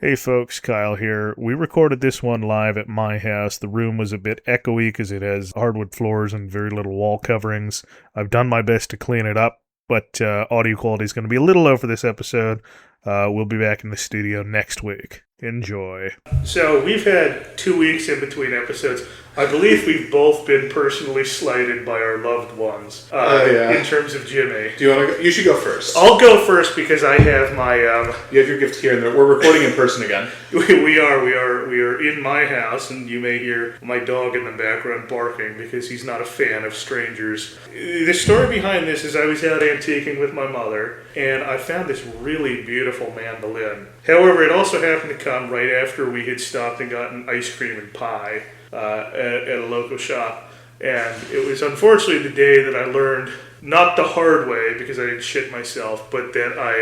Hey folks, Kyle here. We recorded this one live at my house. The room was a bit echoey because it has hardwood floors and very little wall coverings. I've done my best to clean it up, but audio quality is going to be a little low for this episode. We'll be back in the studio next week. Enjoy. So we've had 2 weeks in between episodes. I believe we've both been personally slighted by our loved ones in terms of Jimmy. Do you want to go? You should go first. I'll go first because I have my... You have your gift here, and we're recording in person again. We are in my house, and you may hear my dog in the background barking because he's not a fan of strangers. The story behind this is I was out antiquing with my mother, and I found this really beautiful mandolin. However, it also happened to come right after we had stopped and gotten ice cream and pie at a local shop. And it was unfortunately the day that I learned, not the hard way because I didn't shit myself, but that I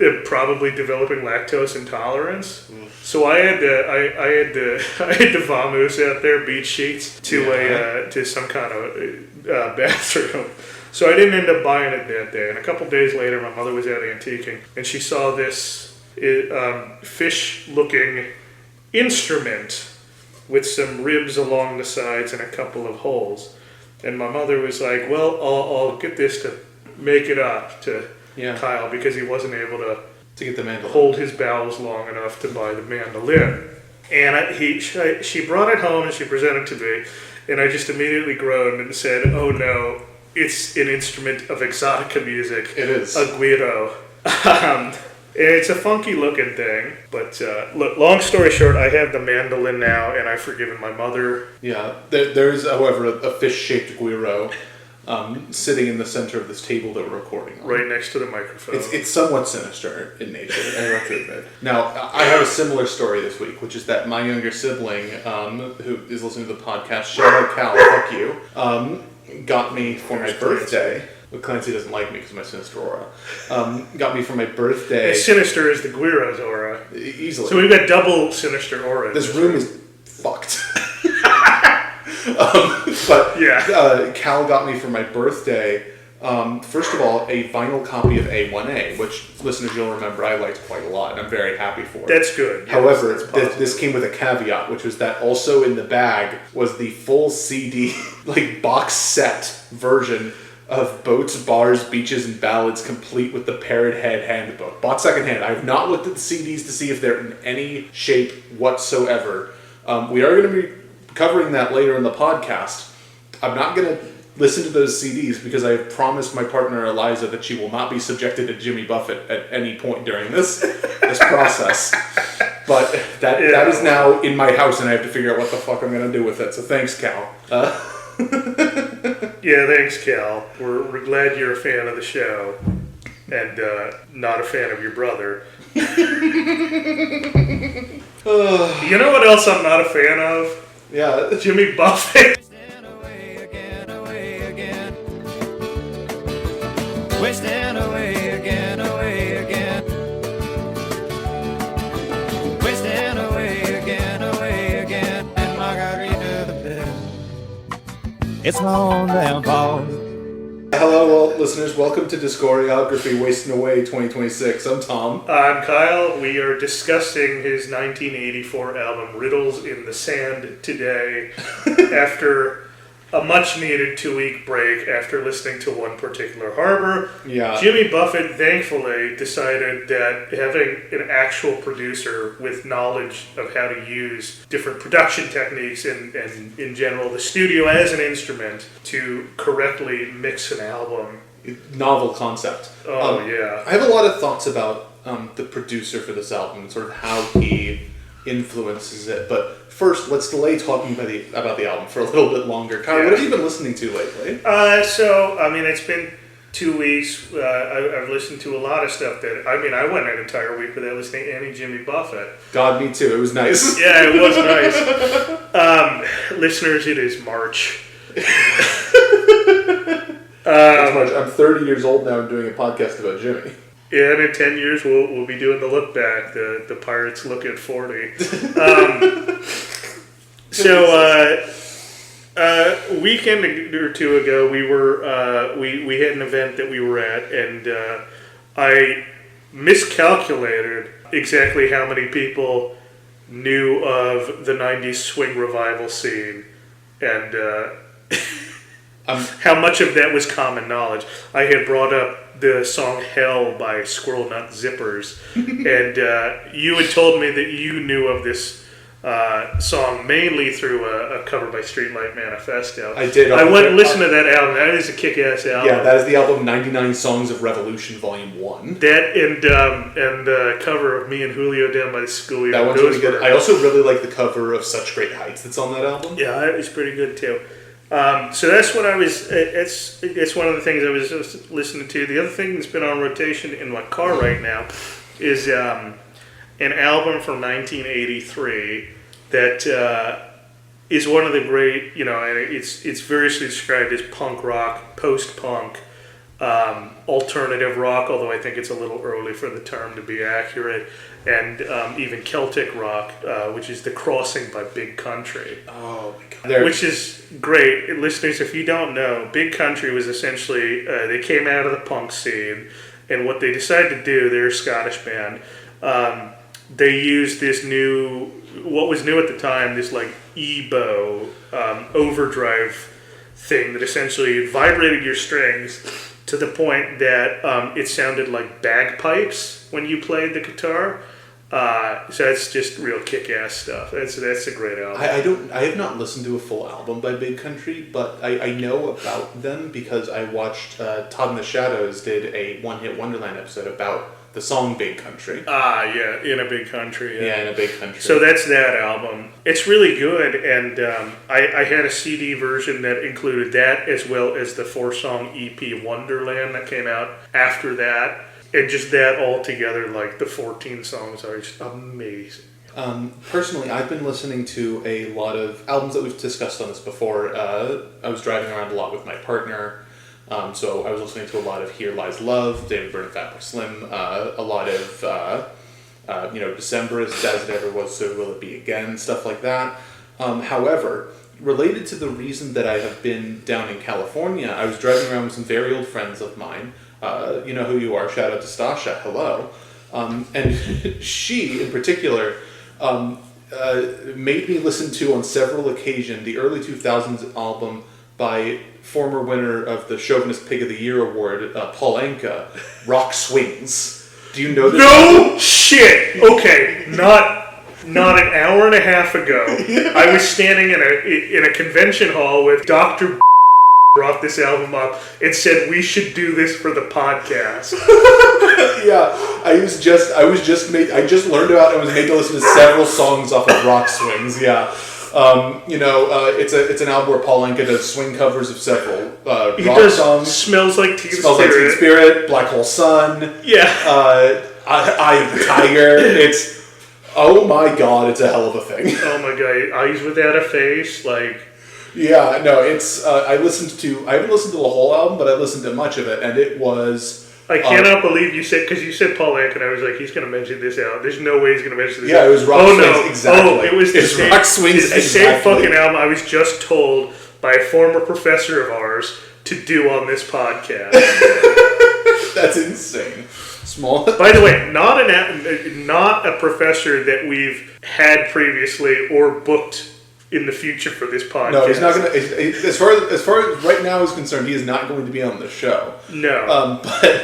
am probably developing lactose intolerance. So I had to vamoose out there, beach sheets to some kind of bathroom. So I didn't end up buying it that day. And a couple days later, my mother was out antiquing, and she saw this fish-looking instrument with some ribs along the sides and a couple of holes. And my mother was like, well, I'll get this to make it up to Kyle because he wasn't able to get the mandolin. Hold his bowels long enough to buy the mandolin. And she brought it home and she presented it to me, and I just immediately groaned and said, oh no, it's an instrument of exotica music. It is. A guiro. It's a funky looking thing, but look, long story short, I have the mandolin now, and I've forgiven my mother. Yeah, there's, however, a fish-shaped guiro sitting in the center of this table that we're recording on. Right next to the microphone. It's somewhat sinister in nature, I have to admit. Now, I have a similar story this week, which is that my younger sibling, who is listening to the podcast, shout out Cal, fuck you, got me for my birthday. But Clancy doesn't like me because of my sinister aura. Got me for my birthday. As sinister as the Guiro's aura. Easily. So we've got double sinister aura. This room is fucked. But yeah, Cal got me for my birthday, first of all, a vinyl copy of A1A, which, listeners, you'll remember I liked quite a lot, and I'm very happy for it. That's good. Yes, however, this came with a caveat, which was that also in the bag was the full CD, like box set version of Boats, Bars, Beaches, and Ballads, complete with the Parrothead handbook. Bought secondhand. I have not looked at the CDs to see if they're in any shape whatsoever. We are going to be covering that later in the podcast. I'm not going to listen to those CDs because I have promised my partner Eliza that she will not be subjected to Jimmy Buffett at any point during this process. But that is now in my house, and I have to figure out what the fuck I'm going to do with it. So thanks, Cal. Yeah, thanks, Cal. We're glad you're a fan of the show and not a fan of your brother. You know what else I'm not a fan of? Yeah. Jimmy Buffett. Wasting away again, away again. Wasting away again, away again. And margarita the bed. It's my own damn fault. Hello, listeners. Welcome to Discography Wasting Away 2026. I'm Tom. I'm Kyle. We are discussing his 1984 album Riddles in the Sand today after a much-needed 2-week break after listening to One Particular Harbor. Yeah. Jimmy Buffett, thankfully, decided that having an actual producer with knowledge of how to use different production techniques and in general, the studio as an instrument to correctly mix an album. Novel concept. Oh, yeah. I have a lot of thoughts about the producer for this album and sort of how he influences it, but first, let's delay talking about the album for a little bit longer. Kyle, what have you been listening to lately? It's been 2 weeks. I've listened to a lot of stuff I went an entire week without listening to any Jimmy Buffett. God, me too. It was nice. Yeah, it was nice. Listeners, it is March. It's March. I'm 30 years old now and doing a podcast about Jimmy. Yeah, and in 10 years, we'll be doing the look back, the Pirates look at 40. A weekend or two ago, we had an event that we were at, and I miscalculated exactly how many people knew of the 90s swing revival scene and how much of that was common knowledge. I had brought up the song Hell by Squirrel Nut Zippers, and you had told me that you knew of this song mainly through a cover by Streetlight Manifesto. I did. I went and listened to that album. That is a kick-ass album. Yeah, that is the album 99 Songs of Revolution Volume 1. That and the cover of Me and Julio Down by the Schoolyard. That one's really good. I also really like the cover of Such Great Heights that's on that album. Yeah, it was pretty good too. So that's what I was. It's one of the things I was just listening to. The other thing that's been on rotation in my car right now is an album from 1983 that is one of the great. And it's variously described as punk rock, post-punk, alternative rock. Although I think it's a little early for the term to be accurate, and even Celtic rock, which is The Crossing by Big Country. Oh my God! Which is great. Listeners, if you don't know, Big Country was essentially, they came out of the punk scene, and what they decided to do, they're a Scottish band, they used this what was new at the time, this like EBO overdrive thing that essentially vibrated your strings to the point that it sounded like bagpipes when you played the guitar. So that's just real kick-ass stuff. That's a great album. I have not listened to a full album by Big Country, but I know about them because I watched Todd in the Shadows did a One Hit Wonderland episode about the song Big Country. Yeah, In a Big Country. Yeah, In a Big Country. So that's that album. It's really good, and I had a CD version that included that as well as the 4-song EP Wonderland that came out after that. And just that all together, like the 14 songs are just amazing. Personally, I've been listening to a lot of albums that we've discussed on this before. I was driving around a lot with my partner, so I was listening to a lot of Here Lies Love, David Byrne and Fatboy Slim, a lot of December as it ever was, so will it be again, stuff like that. However, related to the reason that I have been down in California, I was driving around with some very old friends of mine. You know who you are. Shout out to Stasha. Hello. And she, in particular, made me listen to, on several occasions, the early 2000s album by former winner of the Chauvinist Pig of the Year award, Paul Anka, Rock Swings. Do you know this? No shit! Okay, not an hour and a half ago, I was standing in a convention hall with Dr. brought this album up and said we should do this for the podcast. Yeah, I just learned about and was made to listen to several songs off of Rock Swings. Yeah, it's an album where Paul Anka does swing covers of several rock songs. Smells Like Teen Smells Like Teen Spirit, Black Hole Sun. Yeah, Eye of the Tiger. It's, oh my God, it's a hell of a thing. Oh my God, Eyes Without a Face, like. Yeah, no, it's. I haven't listened to the whole album, but I listened to much of it, and it was. I cannot believe you said, because you said Paul Anka, and I was like, he's going to mention this album. There's no way he's going to mention this album. Yeah, it was Rock Swings, exactly. Oh, it was the same, Rock Swings, it's the same fucking album I was just told by a former professor of ours to do on this podcast. That's insane. Small. By the way, not a professor that we've had previously or booked in the future for this podcast. No, he's not going to. As far as right now is concerned, he is not going to be on the show. No.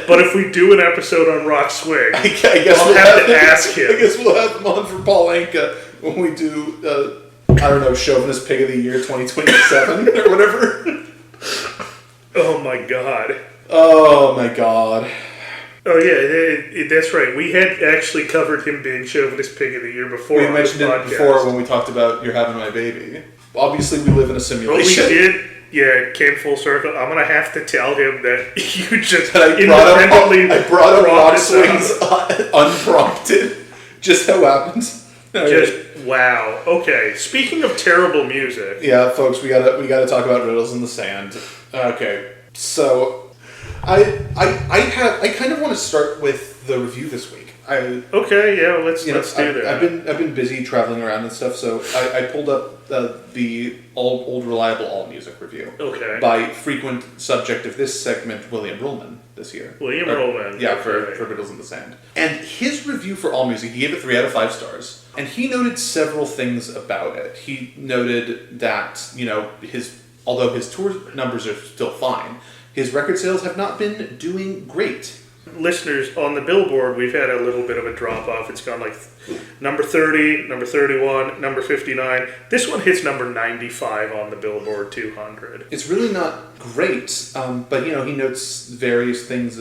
But if we do an episode on Rock Swing, I guess I'll have to ask him. I guess we'll have him on for Paul Anka when we do, Chauvinist Pig of the Year 2027 or whatever. Oh my God. Oh my God. Oh yeah, that's right. We had actually covered him being Chauvinist Pig of the Year before. We mentioned it before when we talked about You're Having My Baby. Obviously, we live in a simulation. Oh, we did. Yeah, it came full circle. I'm gonna have to tell him that you just I brought up Rock Swings unprompted. Just so happens. Wow. Okay. Speaking of terrible music. Yeah, folks, we gotta talk about Riddles in the Sand. Okay, so I kind of want to start with the review this week. Okay, yeah, let's do that. I've been busy traveling around and stuff, so I pulled up the old reliable all music review. Okay. By frequent subject of this segment, William Ruhlman this year. Ruhlman. Yeah, for Riddles in the Sand. And his review for all music, he gave it 3 out of 5 stars. And he noted several things about it. He noted that, although his tour numbers are still fine, his record sales have not been doing great. Listeners, on the Billboard, we've had a little bit of a drop-off. It's gone like number 30, number 31, number 59. This one hits number 95 on the Billboard 200. It's really not great, but, he notes various things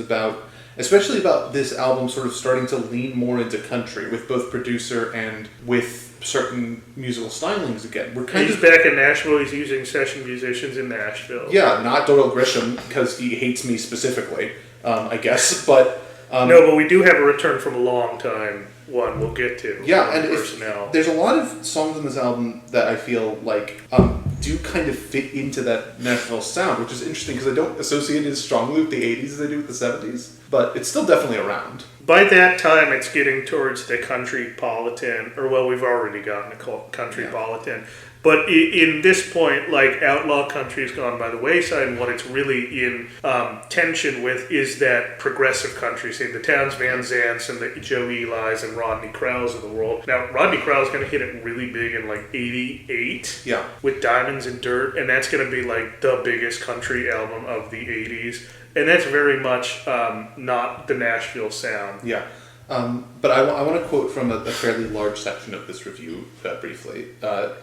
especially about this album sort of starting to lean more into country with both producer and with certain musical stylings again. He's back in Nashville. He's using session musicians in Nashville. Yeah, not Doyle Grisham, because he hates me specifically. I guess, but... no, but we do have a return from a long time one we'll get to. Yeah, and there's a lot of songs on this album that I feel like do kind of fit into that Nashville sound, which is interesting because I don't associate it as strongly with the 80s as I do with the 70s, but it's still definitely around. By that time, it's getting towards the country-politan, we've already gotten a country-politan. But in this point, outlaw country's gone by the wayside, and what it's really in tension with is that progressive country scene, the Townes Van Zants and the Joe Eli's and Rodney Crowell's of the world. Now, Rodney Crowell's going to hit it really big in 88 with Diamonds and Dirt, and that's going to be the biggest country album of the 80s. And that's very much not the Nashville sound. Yeah. But I want to quote from a fairly large section of this review briefly.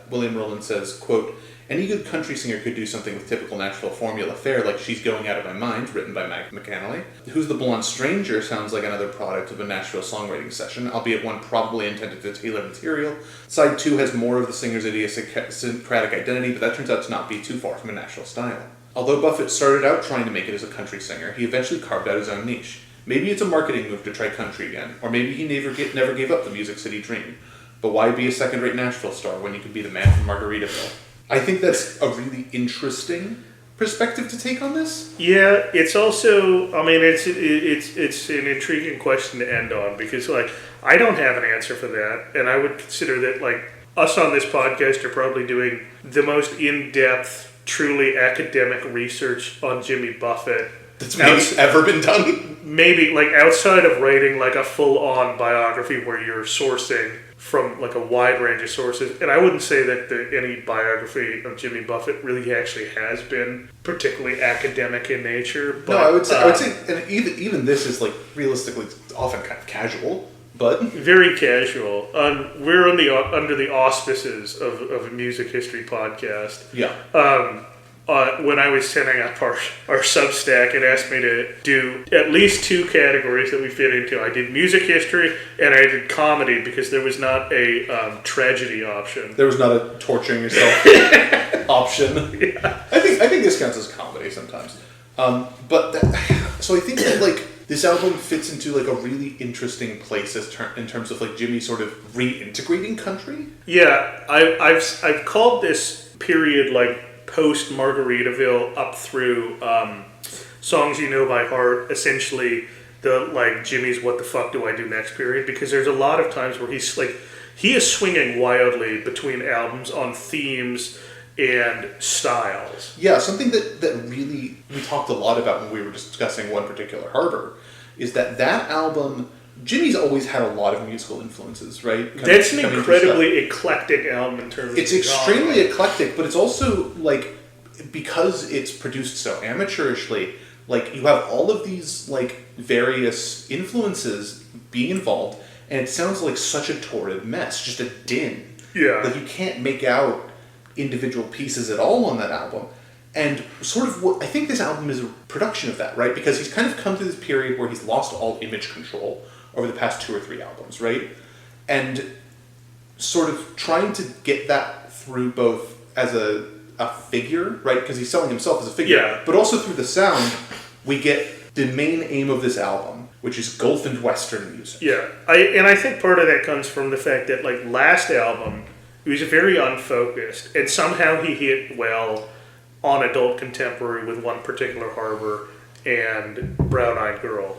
William Ruhlman says, quote, "Any good country singer could do something with typical Nashville formula fare like She's Going Out of My Mind, written by Mag McAnally. Who's the Blonde Stranger sounds like another product of a Nashville songwriting session, albeit one probably intended to tailor material. Side 2 has more of the singer's idiosyncratic identity, but that turns out to not be too far from a Nashville style. Although Buffett started out trying to make it as a country singer, he eventually carved out his own niche. Maybe it's a marketing move to try country again, or maybe he never gave up the Music City dream. But why be a second-rate Nashville star when you can be the man from Margaritaville?" I think that's a really interesting perspective to take on this. Yeah, it's also, it's an intriguing question to end on, because I don't have an answer for that, and I would consider that us on this podcast are probably doing the most in-depth, truly academic research on Jimmy Buffett that's maybe ever been done. Maybe outside of writing a full-on biography where you're sourcing from a wide range of sources, and I wouldn't say that any biography of Jimmy Buffett really actually has been particularly academic in nature. But, no, I would say, and even this is realistically often kind of casual. But very casual. We're under the auspices of a music history podcast. Yeah. When I was setting up our Substack, it asked me to do at least 2 categories that we fit into. I did music history and I did comedy because there was not a tragedy option. There was not a torturing yourself option. Yeah. I think this counts as comedy sometimes. So I think that this album fits into a really interesting place in terms of Jimmy sort of reintegrating country. Yeah, I've called this period post Margaritaville up through Songs You Know by Heart, essentially the Jimmy's What the Fuck Do I Do Next period, because there's a lot of times where he is swinging wildly between albums on themes and styles. Yeah, something that really we talked a lot about when we were discussing One Particular Harbor is that album, Jimmy's always had a lot of musical influences, right? That's an incredibly eclectic album in terms of It's extremely eclectic, but it's also, because it's produced so amateurishly, you have all of these, various influences being involved, and it sounds like such a torrid mess, just a din. Yeah. You can't make out individual pieces at all on that album. And sort of I think this album is a production of that, right? Because he's kind of come through this period where he's lost all image control over the past 2 or 3 albums, right? And sort of trying to get that through both as a figure, right? Because he's selling himself as a figure, but also through the sound, we get the main aim of this album, which is Gulf and Western music. Yeah, I think part of that comes from the fact that last album, he was very unfocused, and somehow he hit well on adult contemporary with One Particular Harbor and Brown Eyed Girl.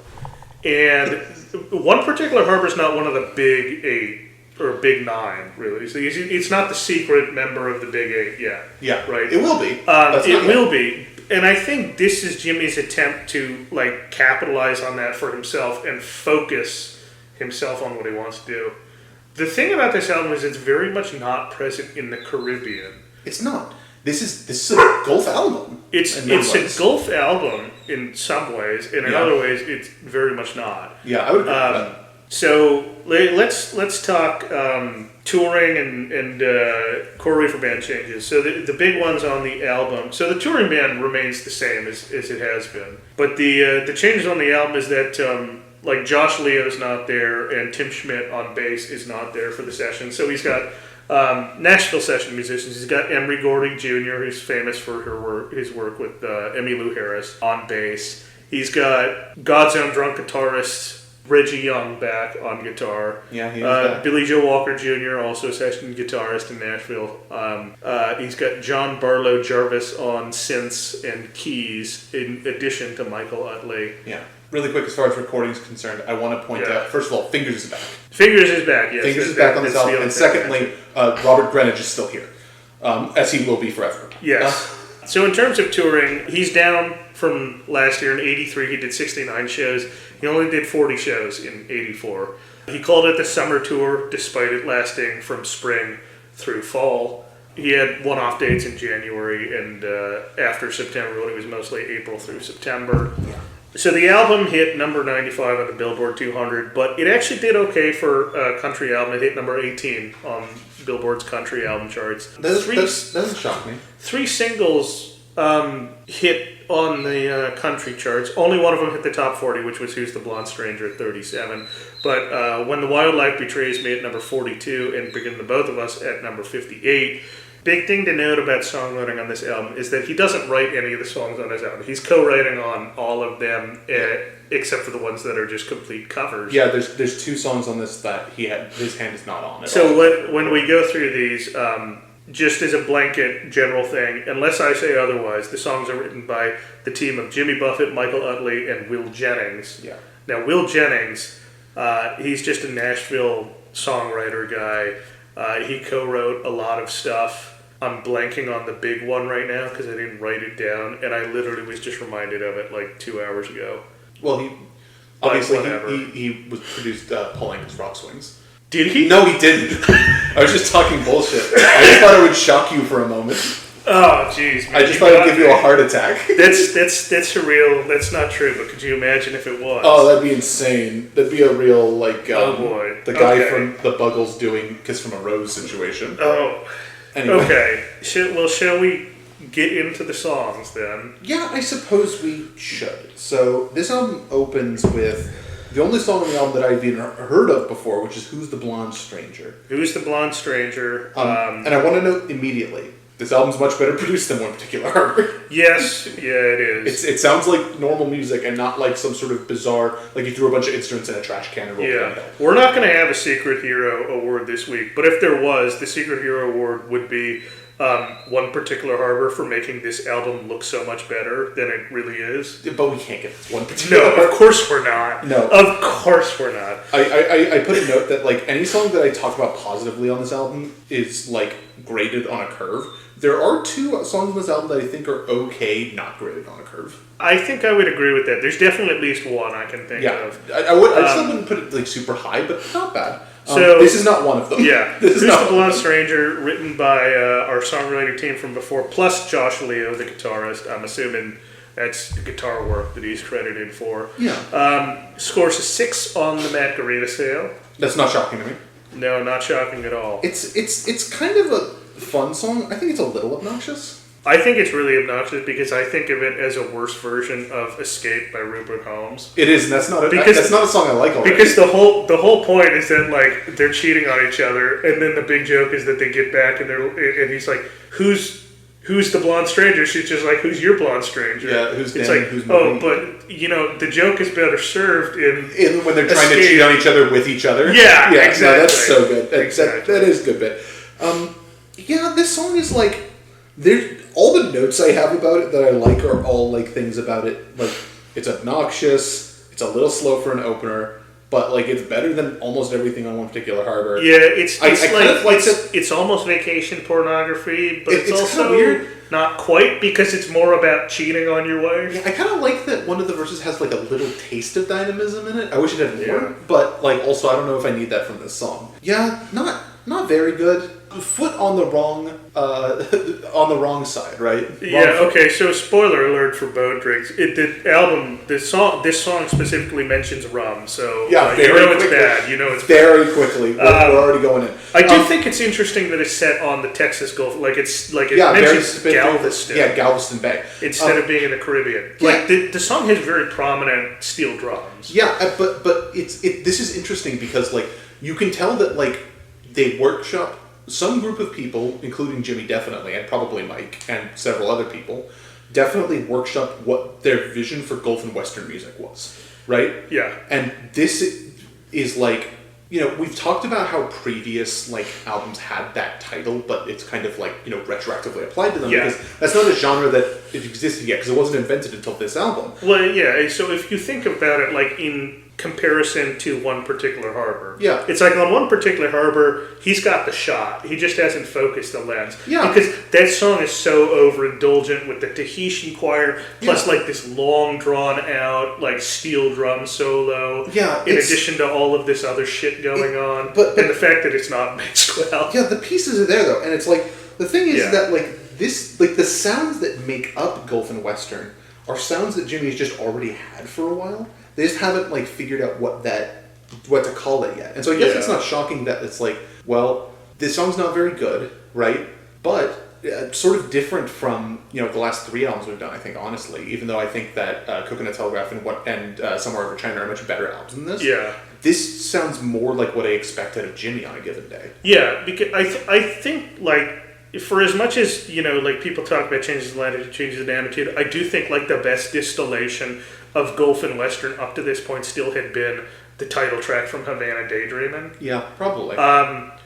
And one particular harbor is not one of the big 8 or big 9, really. So it's not the secret member of the big 8 yet. Yeah, right. It will be. It will be, and I think this is Jimmy's attempt to like capitalize on that for himself and focus himself on what he wants to do. The thing about this album is it's very much not present in the Caribbean. It's not. This is a Gulf album. It's a Gulf album in some ways, and in other ways, it's very much not. Yeah, I would agree with that. So let's talk touring and core reefer band changes. So the big ones on the album. So the touring band remains the same as it has been, but the changes on the album is that like Josh Leo's not there and Tim Schmidt on bass is not there for the session. So he's got Nashville session musicians. He's got Emery Gordy Jr., who's famous for his work with Emmylou Harris on bass. He's got God's Own drunk guitarist Reggie Young back on guitar. Yeah, he was back. Billy Joe Walker Jr., also a session guitarist in Nashville. He's got John Barlow Jarvis on synths and keys, in addition to Michael Utley. Yeah. Really quick, as far as recording is concerned, I want to point out, first of all, Fingers is back. Fingers is back, yes. Fingers is back on this album. And secondly, Robert Greenidge is still here, as he will be forever. Yes. So in terms of touring, he's down from last year. In 83, he did 69 shows. He only did 40 shows in 84. He called it the summer tour, despite it lasting from spring through fall. He had one-off dates in January and after September, when it was mostly April through September. Yeah. So the album hit number 95 on the Billboard 200, but it actually did okay for a country album. It hit number 18 on Billboard's country album charts. That doesn't shock me. 3 singles hit on the country charts. Only one of them hit the top 40, which was Who's the Blonde Stranger at 37. But When the Wildlife Betrays Me at number 42 and Begin the Both of Us at number 58. Big thing to note about songwriting on this album is that he doesn't write any of the songs on his album. He's co-writing on all of them, except for the ones that are just complete covers. Yeah, there's 2 songs on this that his hand is not on at all. So when we go through these, just as a blanket general thing, unless I say otherwise, the songs are written by the team of Jimmy Buffett, Michael Utley, and Will Jennings. Yeah. Now, Will Jennings, he's just a Nashville songwriter guy. He co-wrote a lot of stuff. I'm blanking on the big one right now because I didn't write it down, and I literally was just reminded of it like 2 hours ago. Well, he was produced Paul Anka's Rock Swings. Did he? No, he didn't. I was just talking bullshit. I just thought it would shock you for a moment. Oh, jeez. I just thought it would give you a heart attack. That's surreal. That's not true, but could you imagine if it was? Oh, that'd be insane. That'd be a real, like, oh boy. The guy from the Buggles doing Kiss from a Rose situation. Oh. Anyway. Okay. Shall we get into the songs then? Yeah, I suppose we should. So, this album opens with the only song on the album that I've even heard of before, which is Who's the Blonde Stranger? Who's the Blonde Stranger? And I want to note immediately, this album's much better produced than One Particular Harbor. Yes, yeah, it is. It sounds like normal music and not like some sort of bizarre, like you threw a bunch of instruments in a trash can and rolled it downhill. We're not going to have a Secret Hero Award this week, but if there was, the Secret Hero Award would be One Particular Harbor for making this album look so much better than it really is. But we can't get One Particular Harbor. No, of course we're not. No. Of course we're not. I put a note that like any song that I talk about positively on this album is like graded on a curve. There are 2 songs on this album that I think are okay, not graded on a curve. I think I would agree with that. There's definitely at least one I can think of. I still wouldn't put it like super high, but not bad. So this is not one of them. Yeah. This is Who's not the Blonde Stranger, written by our songwriting team from before, plus Josh Leo, the guitarist. I'm assuming that's the guitar work that he's credited for. Yeah. Scores a 6 on the Margarita scale. That's not shocking to me. No, not shocking at all. It's kind of a fun song. I think it's a little obnoxious. I think it's really obnoxious because I think of it as a worse version of Escape by Rupert Holmes. It is, and that's not a song I like already. Because the whole point is that like they're cheating on each other, and then the big joke is that they get back and he's like, Who's the blonde stranger? She's just like, who's your blonde stranger? Yeah, who's it's Dan, like, who's oh, me? but the joke is better served in when they're trying to cheat on each other with each other. Yeah, exactly. No, that's so good. Exactly. That is a good bit. This song is like, all the notes I have about it that I like are all like things about it. Like, it's obnoxious, It's a little slow for an opener, but like it's better than almost everything on One Particular Harbor. Yeah, it's like it's almost vacation pornography, but it's also weird. Not quite, because it's more about cheating on your wife. Yeah, I kind of like that one of the verses has like a little taste of dynamism in it. I wish it had more, but like also I don't know if I need that from this song. Yeah, not very good. Foot on the wrong side, right? Okay. So spoiler alert for Boat Drinks. This song specifically mentions rum. So you know it's bad. You know it's very quickly. We're already going in. I do think it's interesting that it's set on the Texas Gulf. Like it mentions Galveston. Yeah, Galveston Bay instead of being in the Caribbean. Yeah. Like the song has very prominent steel drums. Yeah, but this is interesting because like you can tell that like they workshop. Some group of people, including Jimmy definitely, and probably Mike, and several other people, definitely workshopped what their vision for Gulf and Western music was, right? Yeah. And this is like, you know, we've talked about how previous, like, albums had that title, but it's kind of like, you know, retroactively applied to them, because that's not a genre that it existed yet, because it wasn't invented until this album. Well, yeah, so if you think about it, like, in comparison to One Particular Harbor. Yeah. It's like on One Particular Harbor, he's got the shot. He just hasn't focused the lens. Yeah. Because that song is so overindulgent with the Tahitian choir, plus like this long drawn out like steel drum solo. Yeah. In addition to all of this other shit going on. And the fact that it's not mixed well. Yeah, the pieces are there though. And it's like, the thing is that like this, like the sounds that make up Gulf and Western are sounds that Jimmy's just already had for a while. They just haven't like figured out what to call it yet. And so I guess it's not shocking that it's like, well, this song's not very good, right? But sort of different from, you know, the last 3 albums we've done, I think, honestly. Even though I think that Coconut Telegraph and Somewhere Over China are much better albums than this. Yeah. This sounds more like what I expect out of Jimmy on a given day. Yeah, because I think like, for as much as, you know, like people talk about changes in latitude, changes in attitude, I do think like the best distillation of Gulf and Western up to this point still had been the title track from Havana Daydreamin'. Yeah, probably.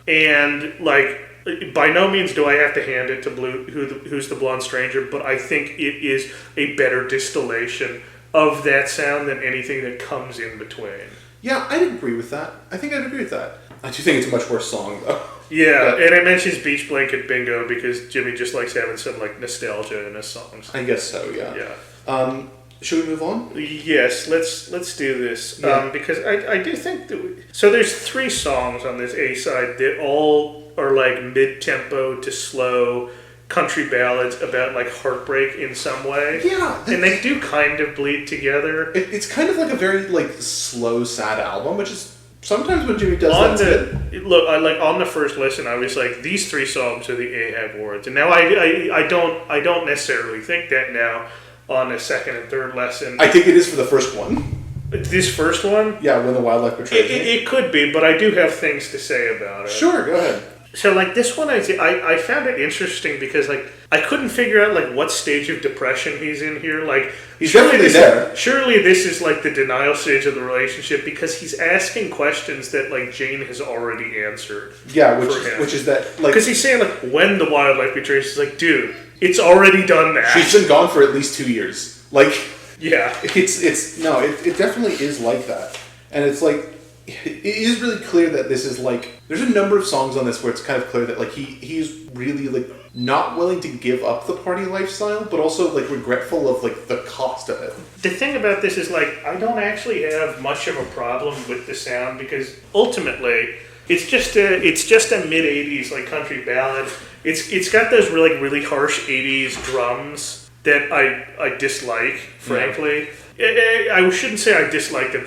And like, by no means do I have to hand it to Who's the Blonde Stranger, but I think it is a better distillation of that sound than anything that comes in between. Yeah, I'd agree with that. I think I'd agree with that. I do think it's a much worse song, though. Yeah, and it mentions Beach Blanket Bingo because Jimmy just likes having some like nostalgia in his songs. I guess so, yeah. Yeah. Should we move on? Yes, let's do this. Because I do think that so there's 3 songs on this A-side that all are like mid-tempo to slow country ballads about like heartbreak in some way. Yeah. And they do kind of bleed together. It's kind of like a very like slow, sad album, which is sometimes when Jimmy does Look, on the first listen, I was like, these 3 songs are the Ahab words, and now I don't necessarily think that now on the second and third lesson. I think it is for the first one. This first one? Yeah, When the Wildlife Betrays Me. It could be, but I do have things to say about it. Sure, go ahead. So like this one, I found it interesting because like I couldn't figure out like what stage of depression he's in here. Like he's definitely there. Surely this is like the denial stage of the relationship because he's asking questions that like Jane has already answered. Yeah, which is that like because he's saying like when the wildlife betrays, he's like, dude, it's already done that. She's been gone for at least 2 years. Like yeah, it definitely is like that, and it's like. It is really clear that this is like there's a number of songs on this where it's kind of clear that like he's really like not willing to give up the party lifestyle, but also like regretful of like the cost of it. The thing about this is like I don't actually have much of a problem with the sound because ultimately it's just a mid 80s like country ballad. It's got those really harsh 80s drums that I dislike, frankly. Yeah. I shouldn't say I dislike them.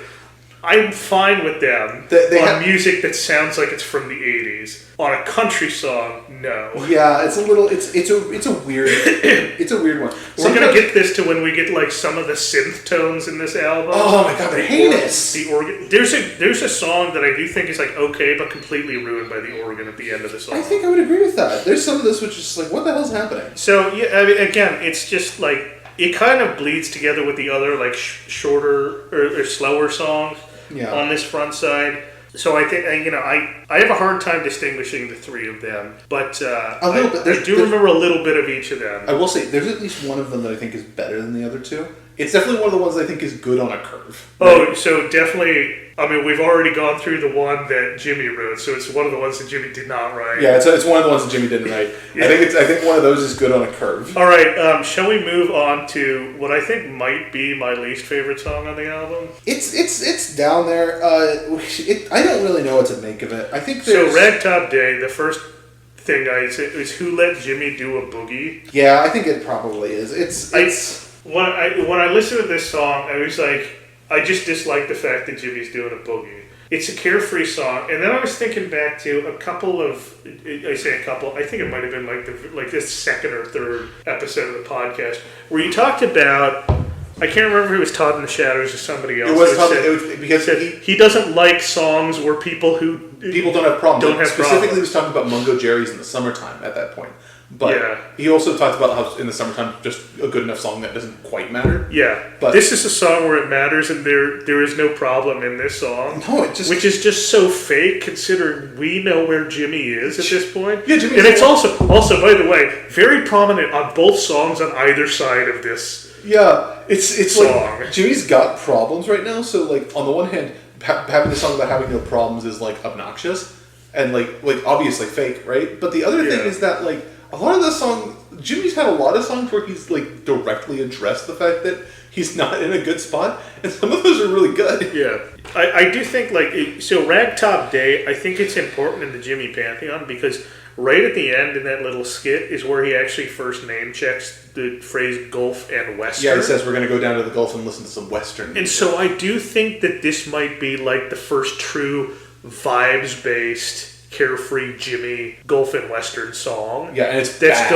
I'm fine with them on music that sounds like it's from the 80s. On a country song, no. Yeah, it's a little. It's a weird. It's a weird one. We're gonna get this to when we get like some of the synth tones in this album. Oh my god, they're heinous. The organ. There's a song that I do think is like okay, but completely ruined by the organ at the end of the song. I think I would agree with that. There's some of this which is just like, what the hell's happening? So yeah, I mean, again, it's just like it kind of bleeds together with the other like shorter or slower songs. Yeah. On this front side. So I think, I have a hard time distinguishing the 3 of them, but I do remember a little bit of each of them. I will say, there's at least one of them that I think is better than the other 2. It's definitely one of the ones I think is good on a curve. Right? Oh, so definitely. I mean, we've already gone through the one that Jimmy wrote, so it's one of the ones that Jimmy did not write. Yeah, it's one of the ones that Jimmy didn't write. Yeah. I think one of those is good on a curve. All right, shall we move on to what I think might be my least favorite song on the album? It's down there. I don't really know what to make of it. I think there's... So Ragtop Day, the first thing I say is who let Jimmy do a boogie? Yeah, I think it probably is. When I listened to this song, I was like, I just dislike the fact that Jimmy's doing a boogie. It's a carefree song, and then I was thinking back to a couple of, I say a couple, I think it might have been like this second or third episode of the podcast, where you talked about, I can't remember if it was Todd in the Shadows or somebody else. It was Todd, because he doesn't like songs where people don't have problems. Specifically, he was talking about Mungo Jerry's in the summertime at that point. But he also talked about how in the summertime, just a good enough song that doesn't quite matter. Yeah, but this is a song where it matters, and there is no problem in this song. No, which is just so fake, considering we know where Jimmy is at this point. Yeah, and it's also by the way, very prominent on both songs on either side of this. Yeah, it's song. Like Jimmy's got problems right now. So like on the one hand, having the song about having no problems is like obnoxious and like obviously fake, right? But the other thing is that like. A lot of the songs, Jimmy's had a lot of songs where he's like directly addressed the fact that he's not in a good spot, and some of those are really good. Yeah, I do think so Ragtop Day, I think it's important in the Jimmy pantheon because right at the end in that little skit is where he actually first name checks the phrase Gulf and Western. Yeah, he says we're going to go down to the Gulf and listen to some Western music. And so I do think that this might be like the first true vibes-based carefree Jimmy Gulf and Western song. Yeah, and that's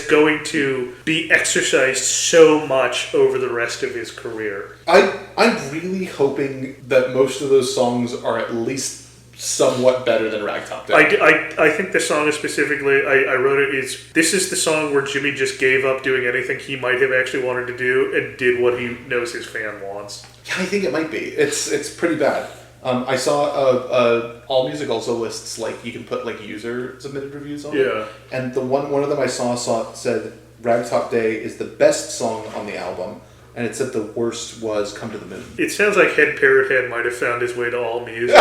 going to be exercised so much over the rest of his career. I'm really hoping that most of those songs are at least somewhat better than Ragtop Day. I think the song is specifically, I wrote it, this is the song where Jimmy just gave up doing anything he might have actually wanted to do and did what he knows his fan wants. Yeah, I think it might be. It's pretty bad. I saw All Music also lists like you can put like user submitted reviews on it. And the one of them I saw said Ragtop Day is the best song on the album, and it said the worst was Come to the Moon. It sounds like Headparrothead might have found his way to All Music.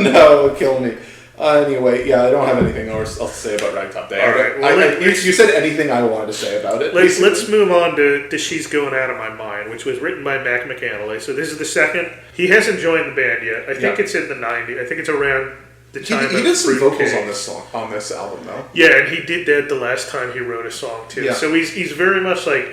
No, kill me. Anyway, yeah, I don't have anything else to say about Ragtop Day. All right, well, you said anything I wanted to say about it. Let's move on to She's Going Out of My Mind, which was written by Mac McAnally. So this is the second. He hasn't joined the band yet. I think it's in the 90s. I think it's around the time he did some vocals on this song, on this album, though. Yeah, and he did that the last time he wrote a song, too. Yeah. So he's very much like,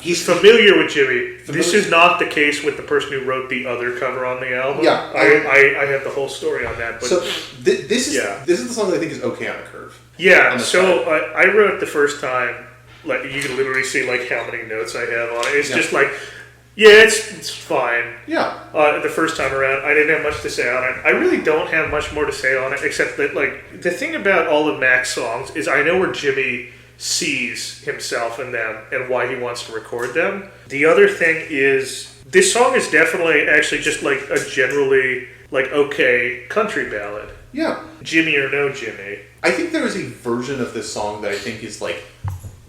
He's familiar with Jimmy. This is not the case with the person who wrote the other cover on the album. Yeah, I have the whole story on that. But so this is the song that I think is okay on a curve. Yeah. So I wrote the first time. Like you can literally see like how many notes I have on it. It's just like, it's fine. Yeah. The first time around, I didn't have much to say on it. I really don't have much more to say on it, except that like the thing about all of Mac's songs is I know where Jimmy sees himself in them and why he wants to record them. The other thing is this song is definitely actually just like a generally like okay country ballad. Yeah. Jimmy or no Jimmy. I think there is a version of this song that I think is like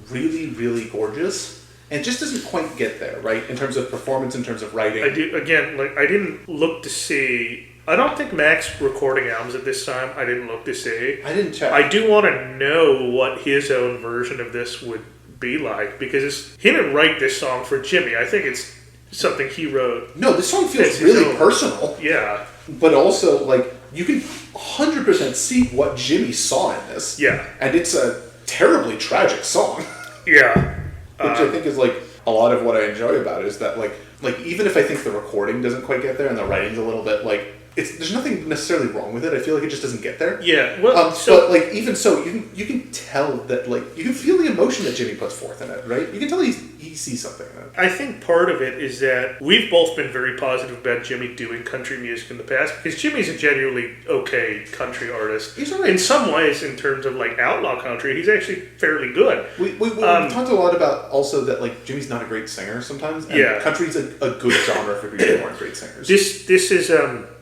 really, really gorgeous and just doesn't quite get there, right? In terms of performance, in terms of writing. I didn't look to see. I don't think Mac's recording albums at this time. I didn't look to see. I didn't check. I do want to know what his own version of this would be like because he didn't write this song for Jimmy. I think it's something he wrote. No, this song feels really personal. Yeah. But also, like, you can 100% see what Jimmy saw in this. Yeah. And it's a terribly tragic song. Yeah. Which I think is, like, a lot of what I enjoy about it is that, like even if I think the recording doesn't quite get there and the writing's a little bit, like, there's nothing necessarily wrong with it. I feel like it just doesn't get there. Yeah, well, but like even so, you can tell that like you can feel the emotion that Jimmy puts forth in it, right? You can tell he sees something in it. I think part of it is that we've both been very positive about Jimmy doing country music in the past because Jimmy's a genuinely okay country artist. He's alright. In some ways, in terms of like outlaw country, he's actually fairly good. We talked a lot about also that like Jimmy's not a great singer sometimes. And country's a good genre for people who aren't great singers.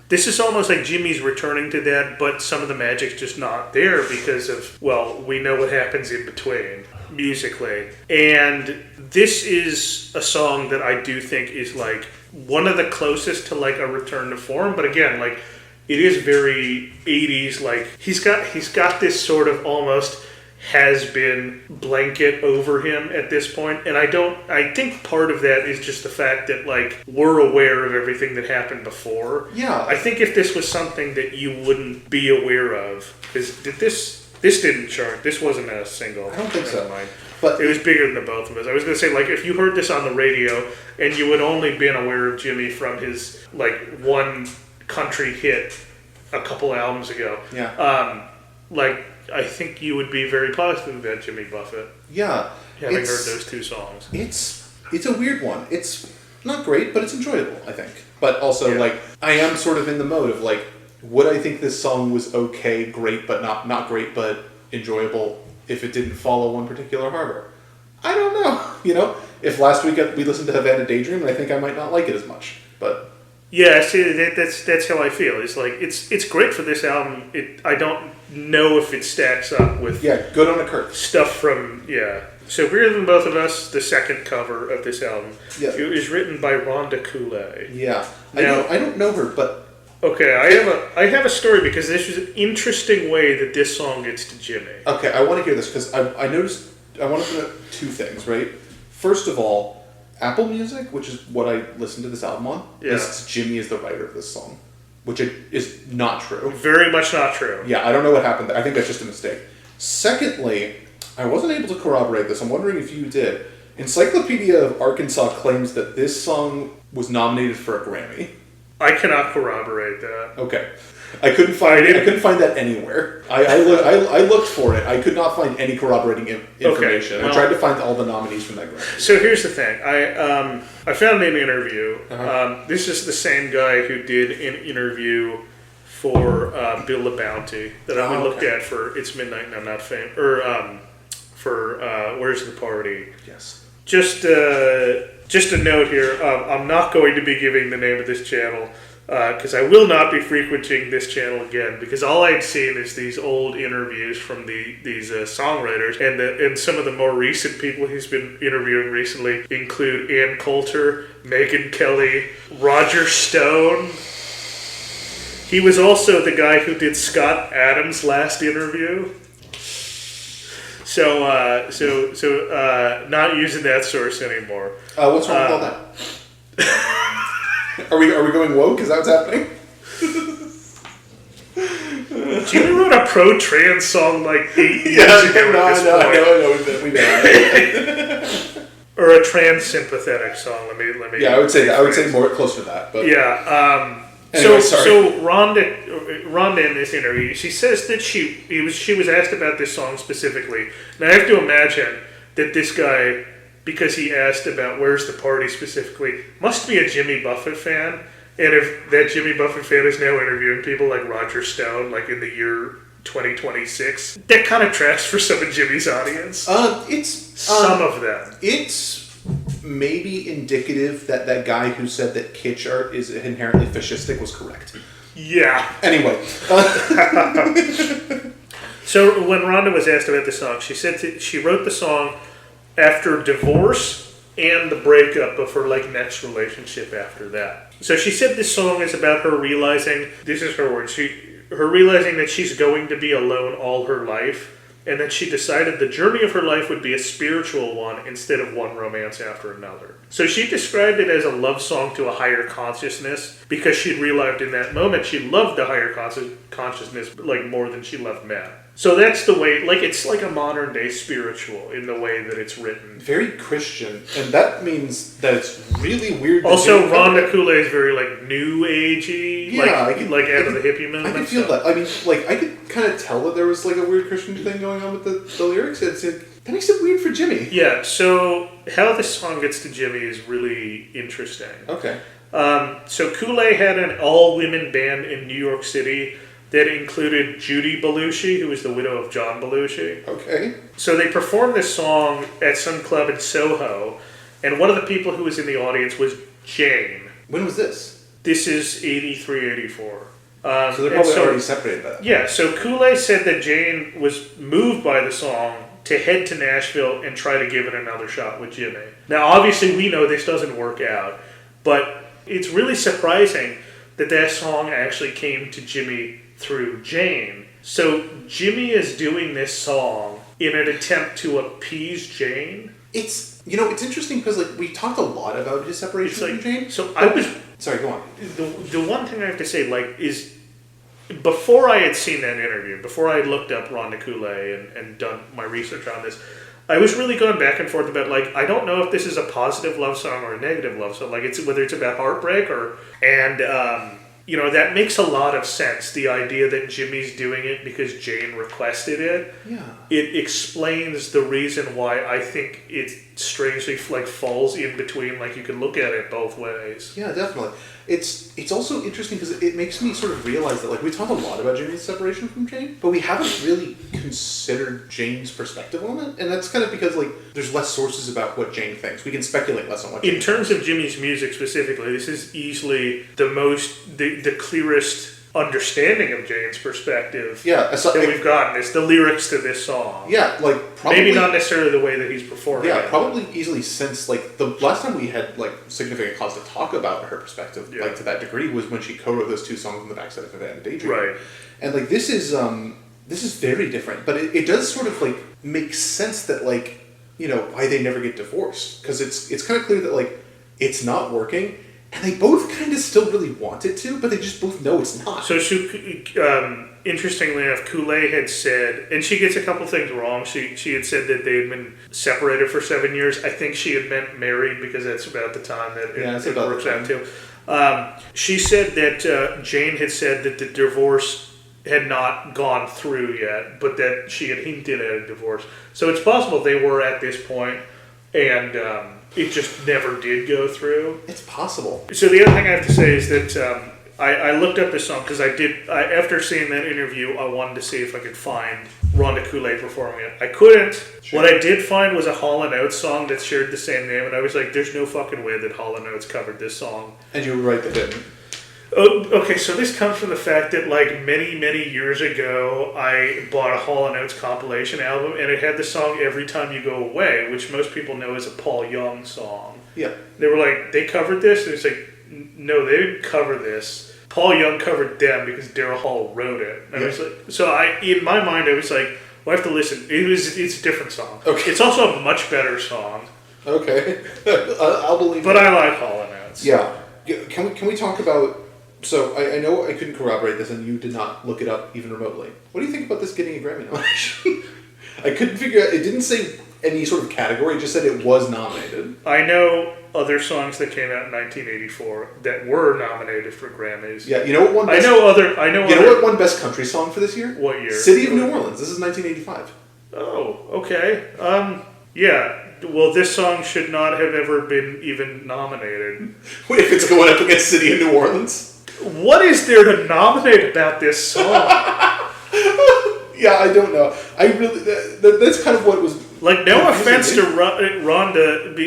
This is almost like Jimmy's returning to that, but some of the magic's just not there because of, well, we know what happens in between. musically. And this is a song that I do think is like one of the closest to like a return to form. But again, like it is very 80s. Like he's got this sort of almost has-been blanket over him at this point. And I think part of that is just the fact that like we're aware of everything that happened before. Yeah. I think if this was something that you wouldn't be aware of, because this didn't chart. This wasn't a single. I don't think so. Mind. But it was bigger than the both of us. I was going to say, like, if you heard this on the radio and you had only been aware of Jimmy from his, like, one country hit a couple albums ago, like, I think you would be very positive about Jimmy Buffett. Yeah. Having heard those two songs. It's a weird one. It's not great, but it's enjoyable, I think. But also, like, I am sort of in the mode of, like, would I think this song was okay, great, but not great, but enjoyable if it didn't follow one particular harbor? I don't know. You know, if last week we listened to Havana Daydream, I think I might not like it as much. But yeah, see, that's how I feel. It's like it's great for this album. I don't know if it stacks up with good on a curve stuff from So Weirder Than Both of Us, the second cover of this album, it was written by Rhonda Cooley. Yeah, now, I don't know her, but. Okay, I have a story because this is an interesting way that this song gets to Jimmy. Okay, I want to hear this because I noticed, I want to know two things, right? First of all, Apple Music, which is what I listened to this album on, lists Jimmy as the writer of this song, which is not true. Very much not true. Yeah, I don't know what happened there. I think that's just a mistake. Secondly, I wasn't able to corroborate this. I'm wondering if you did. Encyclopedia of Arkansas claims that this song was nominated for a Grammy. I cannot corroborate that. Okay, I couldn't find that anywhere. I looked for it. I could not find any corroborating information. Okay, well, I tried to find all the nominees from that Grammy. So here's the thing. I found an interview. This is the same guy who did an interview for Bill the Bounty that I looked at for It's Midnight and I'm Not Famous, or for Where's the Party? Yes. Just a note here, I'm not going to be giving the name of this channel because I will not be frequenting this channel again because all I'd seen is these old interviews from these songwriters and some of the more recent people he's been interviewing recently include Ann Coulter, Megyn Kelly, Roger Stone. He was also the guy who did Scott Adams' last interview. So, not using that source anymore. What's wrong with all that? Are we going woke? Is that what's happening? Jimmy wrote a pro-trans song like 8 years ago at this point. We know. Or a trans-sympathetic song. Let me. Yeah, I would say that. I would say more close to that. But yeah. Anyway, so Rhonda in this interview, she says that she was asked about this song specifically. And I have to imagine that this guy, because he asked about Where's the Party specifically, must be a Jimmy Buffett fan. And if that Jimmy Buffett fan is now interviewing people like Roger Stone, like in the year 2026, that kind of tracks for some of Jimmy's audience. Some of them. It's maybe indicative that guy who said that kitsch art is inherently fascistic was correct. Yeah. Anyway. So when Rhonda was asked about the song, she said that she wrote the song after divorce and the breakup of her next relationship after that. So she said this song is about her realizing, this is her words, her realizing that she's going to be alone all her life. And that she decided the journey of her life would be a spiritual one instead of one romance after another. So she described it as a love song to a higher consciousness because she'd realized in that moment she loved the higher consciousness more than she loved men. So that's the way, it's like a modern day spiritual in the way that it's written. Very Christian, and that means that it's really weird. Also, Rhonda Cooley is very new agey, out of the hippie movement. I can feel that. I mean, I could kind of tell that there was a weird Christian thing going on with the lyrics. That makes it weird for Jimmy. Yeah. So how this song gets to Jimmy is really interesting. Okay. So Cooley had an all-women band in New York City that included Judy Belushi, who was the widow of John Belushi. Okay. So they performed this song at some club in Soho, and one of the people who was in the audience was Jane. When was this? This is 83, 84. So they're probably already separated that. Yeah, so Cooley said that Jane was moved by the song to head to Nashville and try to give it another shot with Jimmy. Now, obviously, we know this doesn't work out, but it's really surprising that that song actually came to Jimmy through Jane. So Jimmy is doing this song in an attempt to appease Jane. It's interesting because like we talked a lot about his separation from Jane. So I was sorry, go on. The one thing I have to say is before I had seen that interview, before I had looked up Rhonda Cooley and done my research on this, I was really going back and forth about like I don't know if this is a positive love song or a negative love song, like it's whether it's about heartbreak that makes a lot of sense. The idea that Jimmy's doing it because Jane requested it. Yeah. It explains the reason why I think it strangely like falls in between. Like you can look at it both ways. Yeah, definitely. It's also interesting because it makes me sort of realize that like we talk a lot about Jimmy's separation from Jane, but we haven't really considered Jane's perspective on it, and that's kind of because like there's less sources about what Jane thinks. We can speculate less on what. In terms of Jimmy's music specifically, this is easily the clearest understanding of Jane's perspective that we've gotten is the lyrics to this song. Yeah, like probably maybe not necessarily the way that he's performing. Yeah, probably easily since like the last time we had like significant cause to talk about her perspective, like to that degree, was when she co-wrote those two songs in the backside of Van Daydream. Right. And like this is very different, but it does sort of like make sense that like why they never get divorced, because it's kind of clear that like it's not working. And they both kind of still really want it to, but they just both know it's not. So, interestingly enough, Kool-Aid had said, and she gets a couple things wrong. She had said that they had been separated for 7 years. I think she had meant married because that's about the time that it works out too. She said that Jane had said that the divorce had not gone through yet, but that she had hinted at a divorce. So it's possible they were at this point, and it just never did go through. It's possible. So the other thing I have to say is that I looked up this song because after seeing that interview, I wanted to see if I could find Rhonda Cooley performing it. I couldn't. Sure. What I did find was a Hall & Oates song that shared the same name, and I was like, there's no fucking way that Hall & Oates covered this song. And you were right, they didn't. Oh, okay, so this comes from the fact that like many, many years ago, I bought a Hall & Oates compilation album, and it had the song Every Time You Go Away, which most people know is a Paul Young song. Yeah. They were like, they covered this? And it's like, no, they didn't cover this. Paul Young covered them because Daryl Hall wrote it. And I was like, so in my mind, I was like, well, I have to listen. It's a different song. Okay. It's also a much better song. Okay. I'll believe But I like Hall & Oates. Yeah. Can we talk about... So, I know I couldn't corroborate this, and you did not look it up even remotely. What do you think about this getting a Grammy nomination? I couldn't figure out... It didn't say any sort of category, it just said it was nominated. I know other songs that came out in 1984 that were nominated for Grammys. Yeah, you know what won best... You know what won Best Country Song for this year? What year? City of New Orleans. This is 1985. Oh, okay. Yeah. Well, this song should not have ever been even nominated. What if it's going up against City of New Orleans? What is there to nominate about this song? Yeah, I don't know. I really... That's kind of what was... Like, no offense to Rhonda.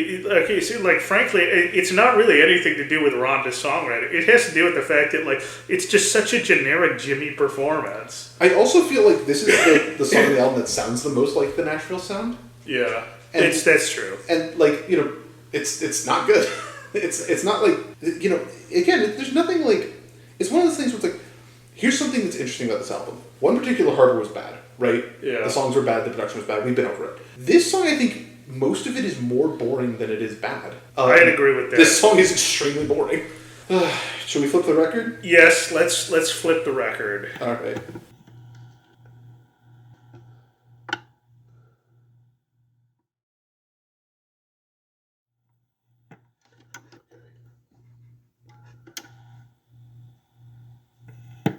Okay, see, like, frankly, it's not really anything to do with Rhonda's songwriting. It has to do with the fact that, like, it's just such a generic Jimmy performance. I also feel like this is the song on the album that sounds the most like the Nashville sound. Yeah, that's true. And, like, it's not good. It's not like, again, there's nothing like... It's one of those things where it's like, here's something that's interesting about this album. One particular harbor was bad, right? Yeah. The songs were bad, the production was bad, we've been over it. This song, I think, most of it is more boring than it is bad. I'd agree with that. This song is extremely boring. Should we flip the record? Yes, let's flip the record. All right.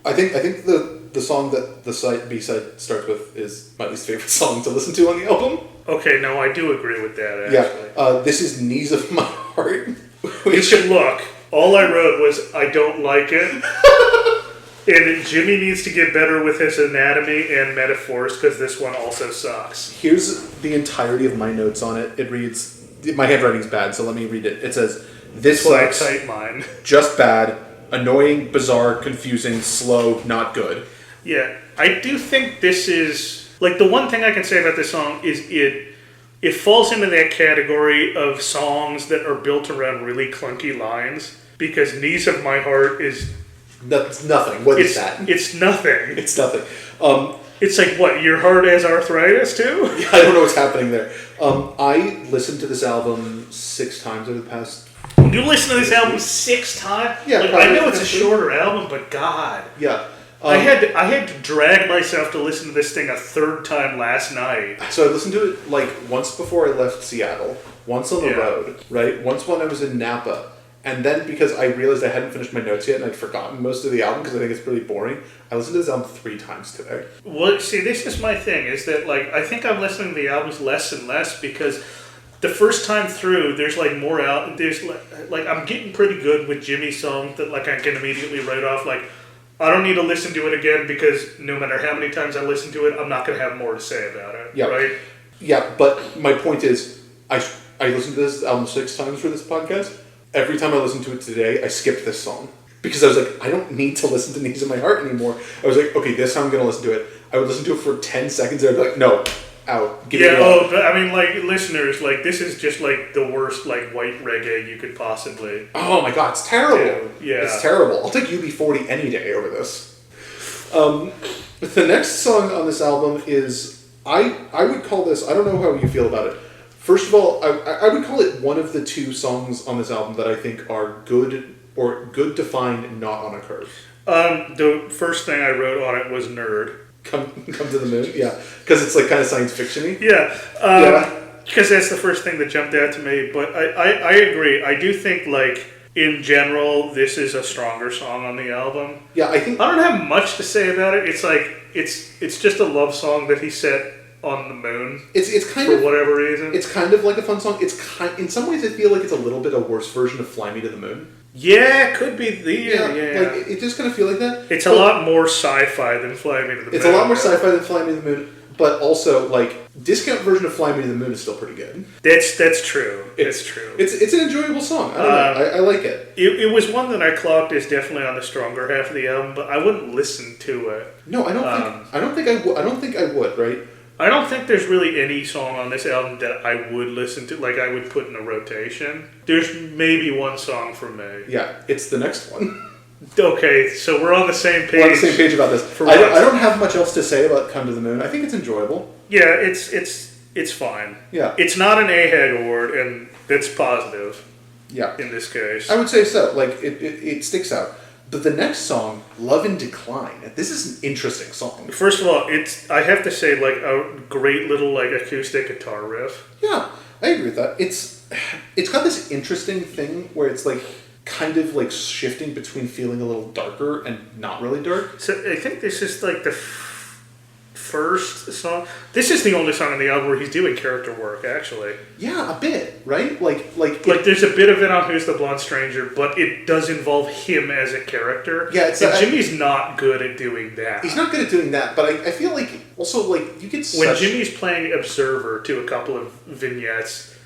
I think the song that the B-side starts with is my least favorite song to listen to on the album. Okay, no, I do agree with that, actually. Yeah, this is Knees of My Heart. You should look. All I wrote was, I don't like it. And Jimmy needs to get better with his anatomy and metaphors, because this one also sucks. Here's the entirety of my notes on it. It reads... My handwriting's bad, so let me read it. It says, this sucks. Type mine. Just bad. Annoying, bizarre, confusing, slow, not good. Yeah, I do think this is Like, the one thing I can say about this song is it falls into that category of songs that are built around really clunky lines, because Knees of My Heart is... That's nothing. What is that? It's nothing. It's nothing. It's like, what, your heart has arthritis too? Yeah, I don't know what's happening there. I listened to this album 6 times over the past... You listen to this album 6 times? Yeah. Like, I know it's a shorter album, but God. Yeah. I had to drag myself to listen to this thing a 3rd time last night. So I listened to it like once before I left Seattle, once on the road, right? Once when I was in Napa. And then because I realized I hadn't finished my notes yet and I'd forgotten most of the album because I think it's really boring, I listened to this album 3 times today. Well, see, this is my thing, is that, like, I think I'm listening to the albums less and less because the first time through, there's, like, more out. There's, like, I'm getting pretty good with Jimmy's song that, like, I can immediately write off, like, I don't need to listen to it again because no matter how many times I listen to it, I'm not going to have more to say about it. Yeah. Right? Yeah, but my point is, I listened to this album 6 times for this podcast. Every time I listened to it today, I skipped this song. Because I was like, I don't need to listen to Knees of My Heart anymore. I was like, okay, this time I'm going to listen to it. I would listen to it for 10 seconds and I'd be like, no, out. Give me out. But I mean, like, listeners, like, this is just, like, the worst, like, white reggae you could possibly... Oh my god, it's terrible. Yeah. It's terrible. I'll take UB40 any day over this. The next song on this album is, I would call this, I don't know how you feel about it. First of all, I would call it one of the 2 songs on this album that I think are good, or good to find, not on a curve. The first thing I wrote on it was nerd. Come to the Moon? Yeah. Because it's like kind of science fiction-y? Yeah. Because that's the first thing that jumped out to me. But I agree. I do think, like, in general, this is a stronger song on the album. Yeah, I think... I don't have much to say about it. It's like, it's just a love song that he set on the moon. It's kind for of... whatever reason. It's kind of like a fun song. In some ways, I feel like it's a little bit a worse version of Fly Me to the Moon. Yeah, could be the... Yeah. Like, it just kind of feel like that. It's a lot more sci-fi than Fly Me to the Moon. It's a lot more sci-fi than Fly Me to the Moon, but also, like, discount version of Fly Me to the Moon is still pretty good. That's true. It's true. It's an enjoyable song. I don't know. I like it. It was one that I clocked as definitely on the stronger half of the album, but I wouldn't listen to it. No, I don't think I would, right? I don't think there's really any song on this album that I would listen to, like I would put in a rotation. There's maybe one song from me. Yeah, it's the next one. Okay, so we're on the same page. We're on the same page about this. I don't have much else to say about Come to the Moon. I think it's enjoyable. Yeah, it's fine. Yeah. It's not an AHAG award, and that's positive. Yeah. In this case. I would say so. Like, it sticks out. But the next song, Love in Decline, this is an interesting song. First of all, I have to say, like, a great little, like, acoustic guitar riff. Yeah, I agree with that. It's got this interesting thing where it's, like, kind of, like, shifting between feeling a little darker and not really dark. So I think this is, like, the first song. This is the only song on the album where he's doing character work, actually. Yeah, a bit, right? Like there's a bit of it on Who's the Blonde Stranger, but it does involve him as a character. Yeah, Jimmy's not good at doing that. He's not good at doing that, but I feel like also like you get when Jimmy's playing Observer to a couple of vignettes.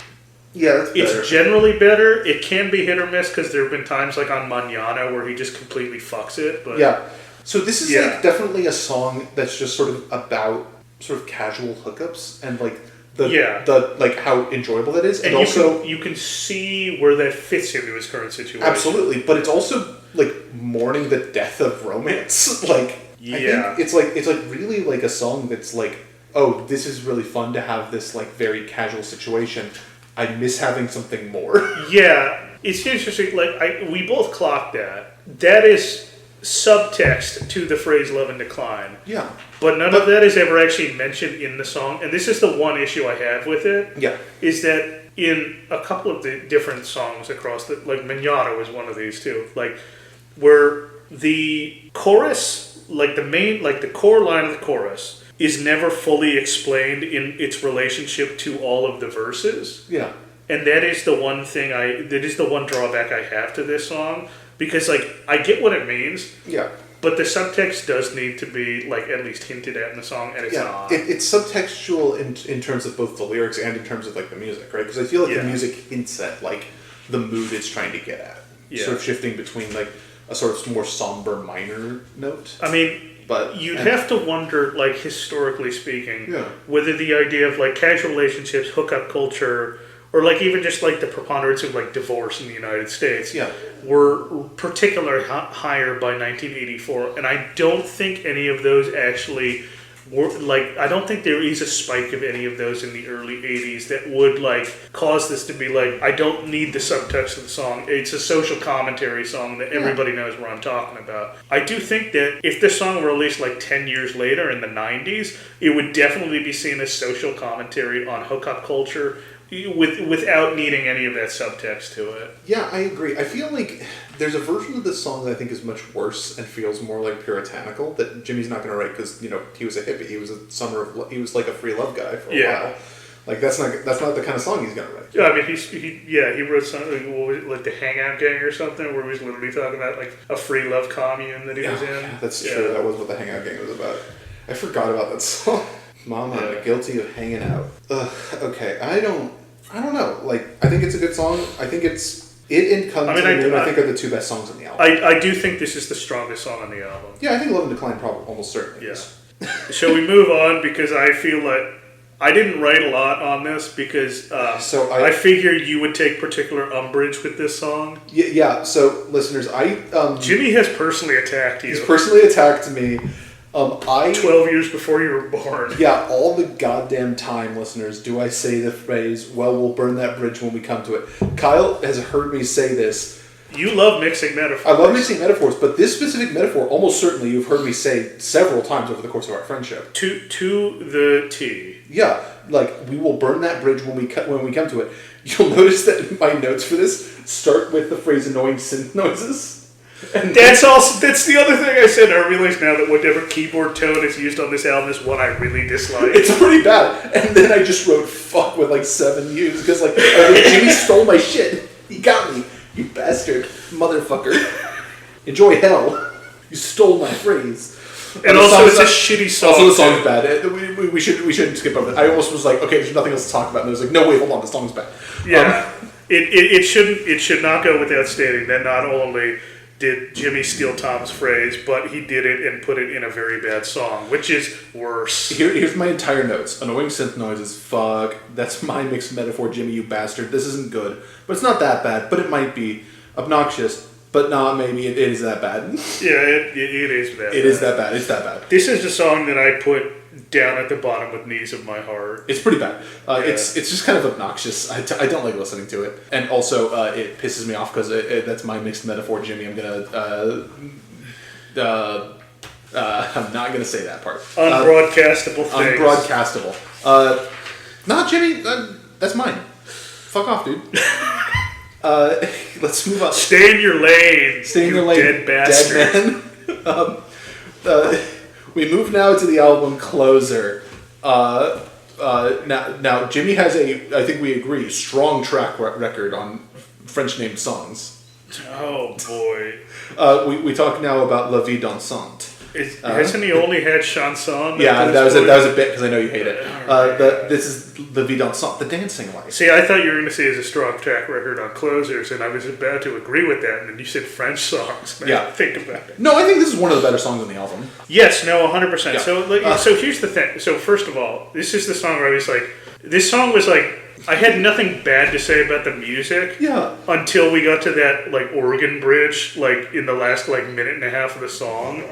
Yeah, that's better. It's generally better. It can be hit or miss because there have been times like on Mañana where he just completely fucks it. But yeah. So this is like definitely a song that's just sort of about sort of casual hookups and like the like how enjoyable that is, and also you can see where that fits into his current situation. Absolutely, but it's also like mourning the death of romance. Like I think it's like really like a song that's like, oh, this is really fun to have this like very casual situation. I miss having something more. Yeah, it's interesting. Like we both clocked that. That is subtext to the phrase "love and decline." Yeah, but none of that is ever actually mentioned in the song. And this is the one issue I have with it. Yeah, is that in a couple of the different songs across the like Mañana was one of these too. Like where the chorus, like the main, like the core line of the chorus, is never fully explained in its relationship to all of the verses. Yeah, and that is the one thing that is the one drawback I have to this song. Because, like, I get what it means. Yeah. But the subtext does need to be, like, at least hinted at in the song, and it's not. It's subtextual in terms of both the lyrics and in terms of, like, the music, right? Because I feel like the music hints at, like, the mood it's trying to get at. Yeah. Sort of shifting between, like, a sort of more somber minor note. I mean, But you'd have to wonder, like, historically speaking, Yeah. whether the idea of, like, casual relationships, hookup culture, or, like, even just, like, the preponderance of, like, divorce in the United States Yeah. were particularly higher by 1984. And I don't think any of those actually were, like, I don't think there is a spike of any of those in the early 80s that would, like, cause this to be, like, I don't need the subtext of the song. It's a social commentary song that everybody knows what I'm talking about. I do think that if this song were released, like, 10 years later in the 90s, it would definitely be seen as social commentary on hookup culture without needing any of that subtext to it. Yeah, I agree. I feel like there's a version of this song that I think is much worse and feels more like puritanical that Jimmy's not going to write because, you know, he was a hippie. He was he was like a free love guy for a while. Like, that's not the kind of song he's going to write. Yeah, I mean, he wrote something like the Hangout Gang or something where he was literally talking about, like, a free love commune that he was in. Yeah, that's true. That was what the Hangout Gang was about. I forgot about that song. Mama, guilty of hanging out. Okay, I don't know. Like, I think it's a good song. I think it and Come to the Moon, I think, are the two best songs on the album. I do think this is the strongest song on the album. Yeah, I think Love and Decline probably almost certainly is. Shall we move on? Because I feel like I didn't write a lot on this because I figured you would take particular umbrage with this song. Yeah. So, listeners, Jimmy has personally attacked you. He's personally attacked me. 12 years before you were born. Yeah, all the goddamn time, listeners, do I say the phrase, well, we'll burn that bridge when we come to it. Kyle has heard me say this. You love mixing metaphors. I love mixing metaphors, but this specific metaphor, almost certainly you've heard me say several times over the course of our friendship. To the T. Yeah, like, we will burn that bridge when we come to it. You'll notice that my notes for this start with the phrase annoying synth noises. And that's the other thing I said. I realize now that whatever keyboard tone is used on this album is one I really dislike. It's pretty bad. And then I just wrote fuck with like 7 U's because like Jimmy stole my shit. He got me. You bastard. Motherfucker. Enjoy hell. You stole my phrase. And also it's a shitty song. Also the song's bad. We shouldn't skip over that. I almost was like, okay, there's nothing else to talk about. And I was like, no, wait, hold on, the song's bad. Yeah. It should not go without stating that not only did Jimmy steal Tom's phrase, but he did it and put it in a very bad song, which is worse. Here's my entire notes. Annoying synth noises, fuck. That's my mixed metaphor, Jimmy, you bastard. This isn't good. But it's not that bad, but it might be. Obnoxious, but nah, maybe it is that bad. Yeah, it is that bad. It is that bad. It's that bad. This is the song that I put down at the bottom with Knees of My Heart. It's pretty bad. It's just kind of obnoxious. I don't like listening to it. And also, it pisses me off because that's my mixed metaphor, Jimmy. I'm going to... I'm not going to say that part. Unbroadcastable things. Unbroadcastable. Nah, Jimmy, that's mine. Fuck off, dude. Let's move on. Stay in your lane. Stay in your lane, dead bastard. Dead man. We move now to the album Closer. Now Jimmy has I think we agree, strong track record on French named songs. Oh boy. We talk now about La Vie Dansante. Hasn't he only had chanson? Yeah, that was a bit because I know you hate it. This is La Vie Dansante, the dancing life. See, I thought you were going to say it's a strong track record on Closers, and I was about to agree with that, and then you said French songs. Man, yeah. Think about it. No, I think this is one of the better songs on the album. Yes, no, 100%. Yeah. So here's the thing. So first of all, this is the song where I was like, this song was like, I had nothing bad to say about the music. Yeah. Until we got to that like organ bridge, like in the last like minute and a half of the song.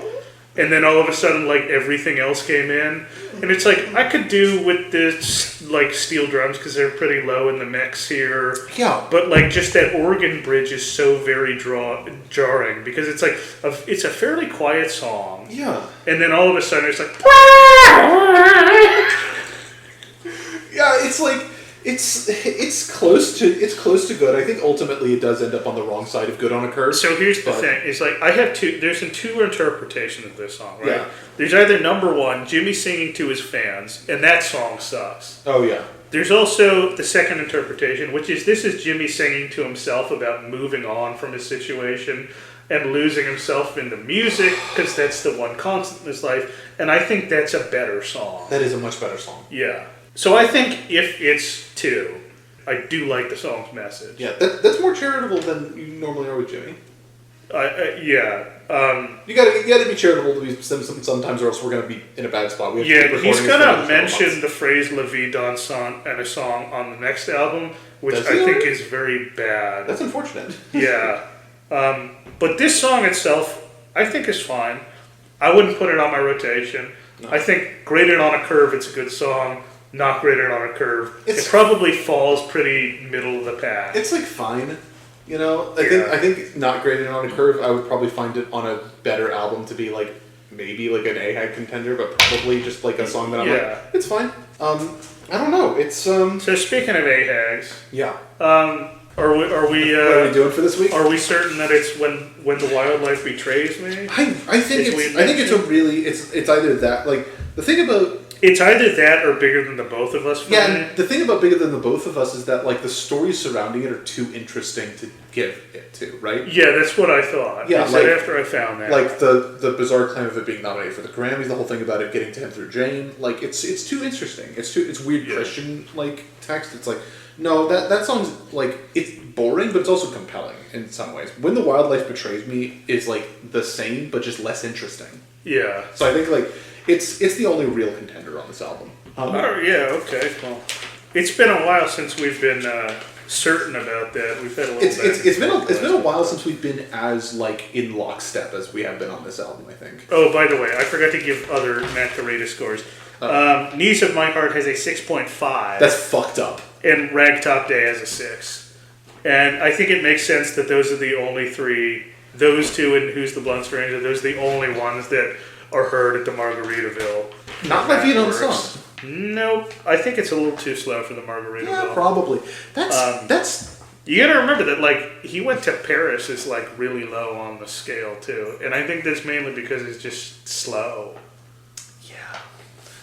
And then all of a sudden, like, everything else came in. And it's like, I could do with this, like, steel drums because they're pretty low in the mix here. Yeah. But, like, just that organ bridge is so very jarring because it's like, it's a fairly quiet song. Yeah. And then all of a sudden, it's like... Yeah, it's like... It's close to good. I think ultimately it does end up on the wrong side of good on a curve. So here's the thing: is like I have there's two interpretations of this song, right? Yeah. There's either number one, Jimmy singing to his fans, and that song sucks. Oh yeah. There's also the second interpretation, which is this is Jimmy singing to himself about moving on from his situation and losing himself in the music because that's the one constant in his life, and I think that's a better song. That is a much better song. Yeah. So I think if it's two, I do like the song's message. Yeah, that's more charitable than you normally are with Jimmy. Yeah. You gotta be charitable to be sometimes, or else we're gonna be in a bad spot. We have to keep Yeah, he's recording gonna for mention months. the phrase "La vie dans son" and a song on the next album, which Does I he? think is very bad. That's unfortunate. Yeah. But this song itself, I think is fine. I wouldn't put it on my rotation. No. I think graded on a curve, it's a good song. Not graded on a curve, It's- it probably falls pretty middle of the pack. It's like fine, you know. Yeah. I think not graded on a curve. I would probably find it on a better album to be like maybe like an A-Hag contender, but probably just like a song that I'm Yeah. like, it's fine. I don't know. It's So speaking of A-Hags, yeah. are we What are we doing for this week? are we certain that it's when the wildlife betrays me? I think it's a really it's either that, like, the thing about It's either that or Bigger Than the Both of Us for yeah, me. and the thing about Bigger Than the Both of Us is that, like, the stories surrounding it are too interesting to give it to, right? Yeah, that's what I thought. Yeah, I said like- after I found that. Like the bizarre claim of it being nominated for the Grammys, the whole thing about it getting to him through Jane, like it's too interesting. It's weird Yeah. Christian like text. It's like, no, that song's like, it's boring, but it's also compelling in some ways. When the Wildlife Betrays Me is like the same, but just less interesting. Yeah. So I think like it's the only real contender on this album. Oh, yeah, okay. Well, it's been a while since we've been certain about that. We've had a little It's been a while since we've been as like in lockstep as we have been on this album, I think. Oh, by the way, I forgot to give other Matt Carita scores. Knees of My Heart has a 6.5. That's fucked up. And Ragtop Day has a 6. And I think it makes sense that those are the only three, those two and Who's the Blunt Stranger, those are the only ones that are heard at the Margaritaville. Not my feet on the song. Nope. I think it's a little too slow for the Margaritaville. Yeah, probably. That's You gotta remember that, like, he went to Paris is, like, really low on the scale, too. And I think that's mainly because it's just slow. yeah.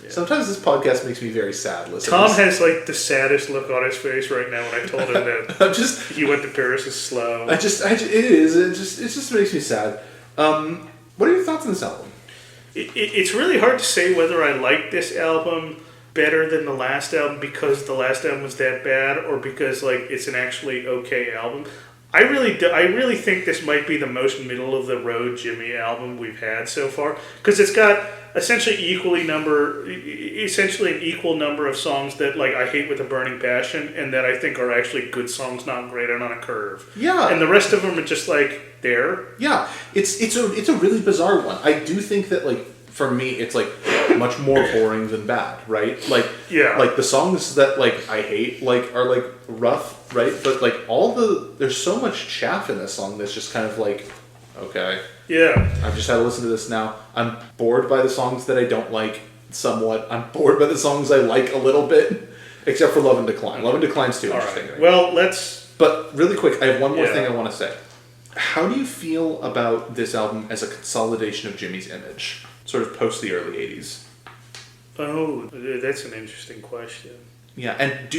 Sometimes this podcast makes me very sad. Listeners. Tom has, like, the saddest look on his face right now when I told him that I'm just. he went to Paris is slow. It just makes me sad. What are your thoughts on this album? It's really hard to say whether I like this album better than the last album because the last album was that bad, or because like it's an actually okay album. I really think this might be the most middle of the road Jimmy album we've had so far, because it's got essentially an equal number of songs that like I hate with a burning passion, and that I think are actually good songs, not graded on a curve. Yeah. And the rest of them are just like there. Yeah, it's a really bizarre one. I do think that, like, for me, it's like much more boring than bad, right? Like, Yeah. like the songs that like I hate like are like rough, right? But like there's so much chaff in this song that's just kind of like, okay, Yeah. I've just had to listen to this now. I'm bored by the songs that I don't like somewhat. I'm bored by the songs I like a little bit, except for Love and Decline. Love and Decline's too All interesting. right. Well, let's. But really quick, I have one more Yeah. thing I want to say. How do you feel about this album as a consolidation of Jimmy's image, sort of post the early 80s? Oh, that's an interesting question. Yeah, and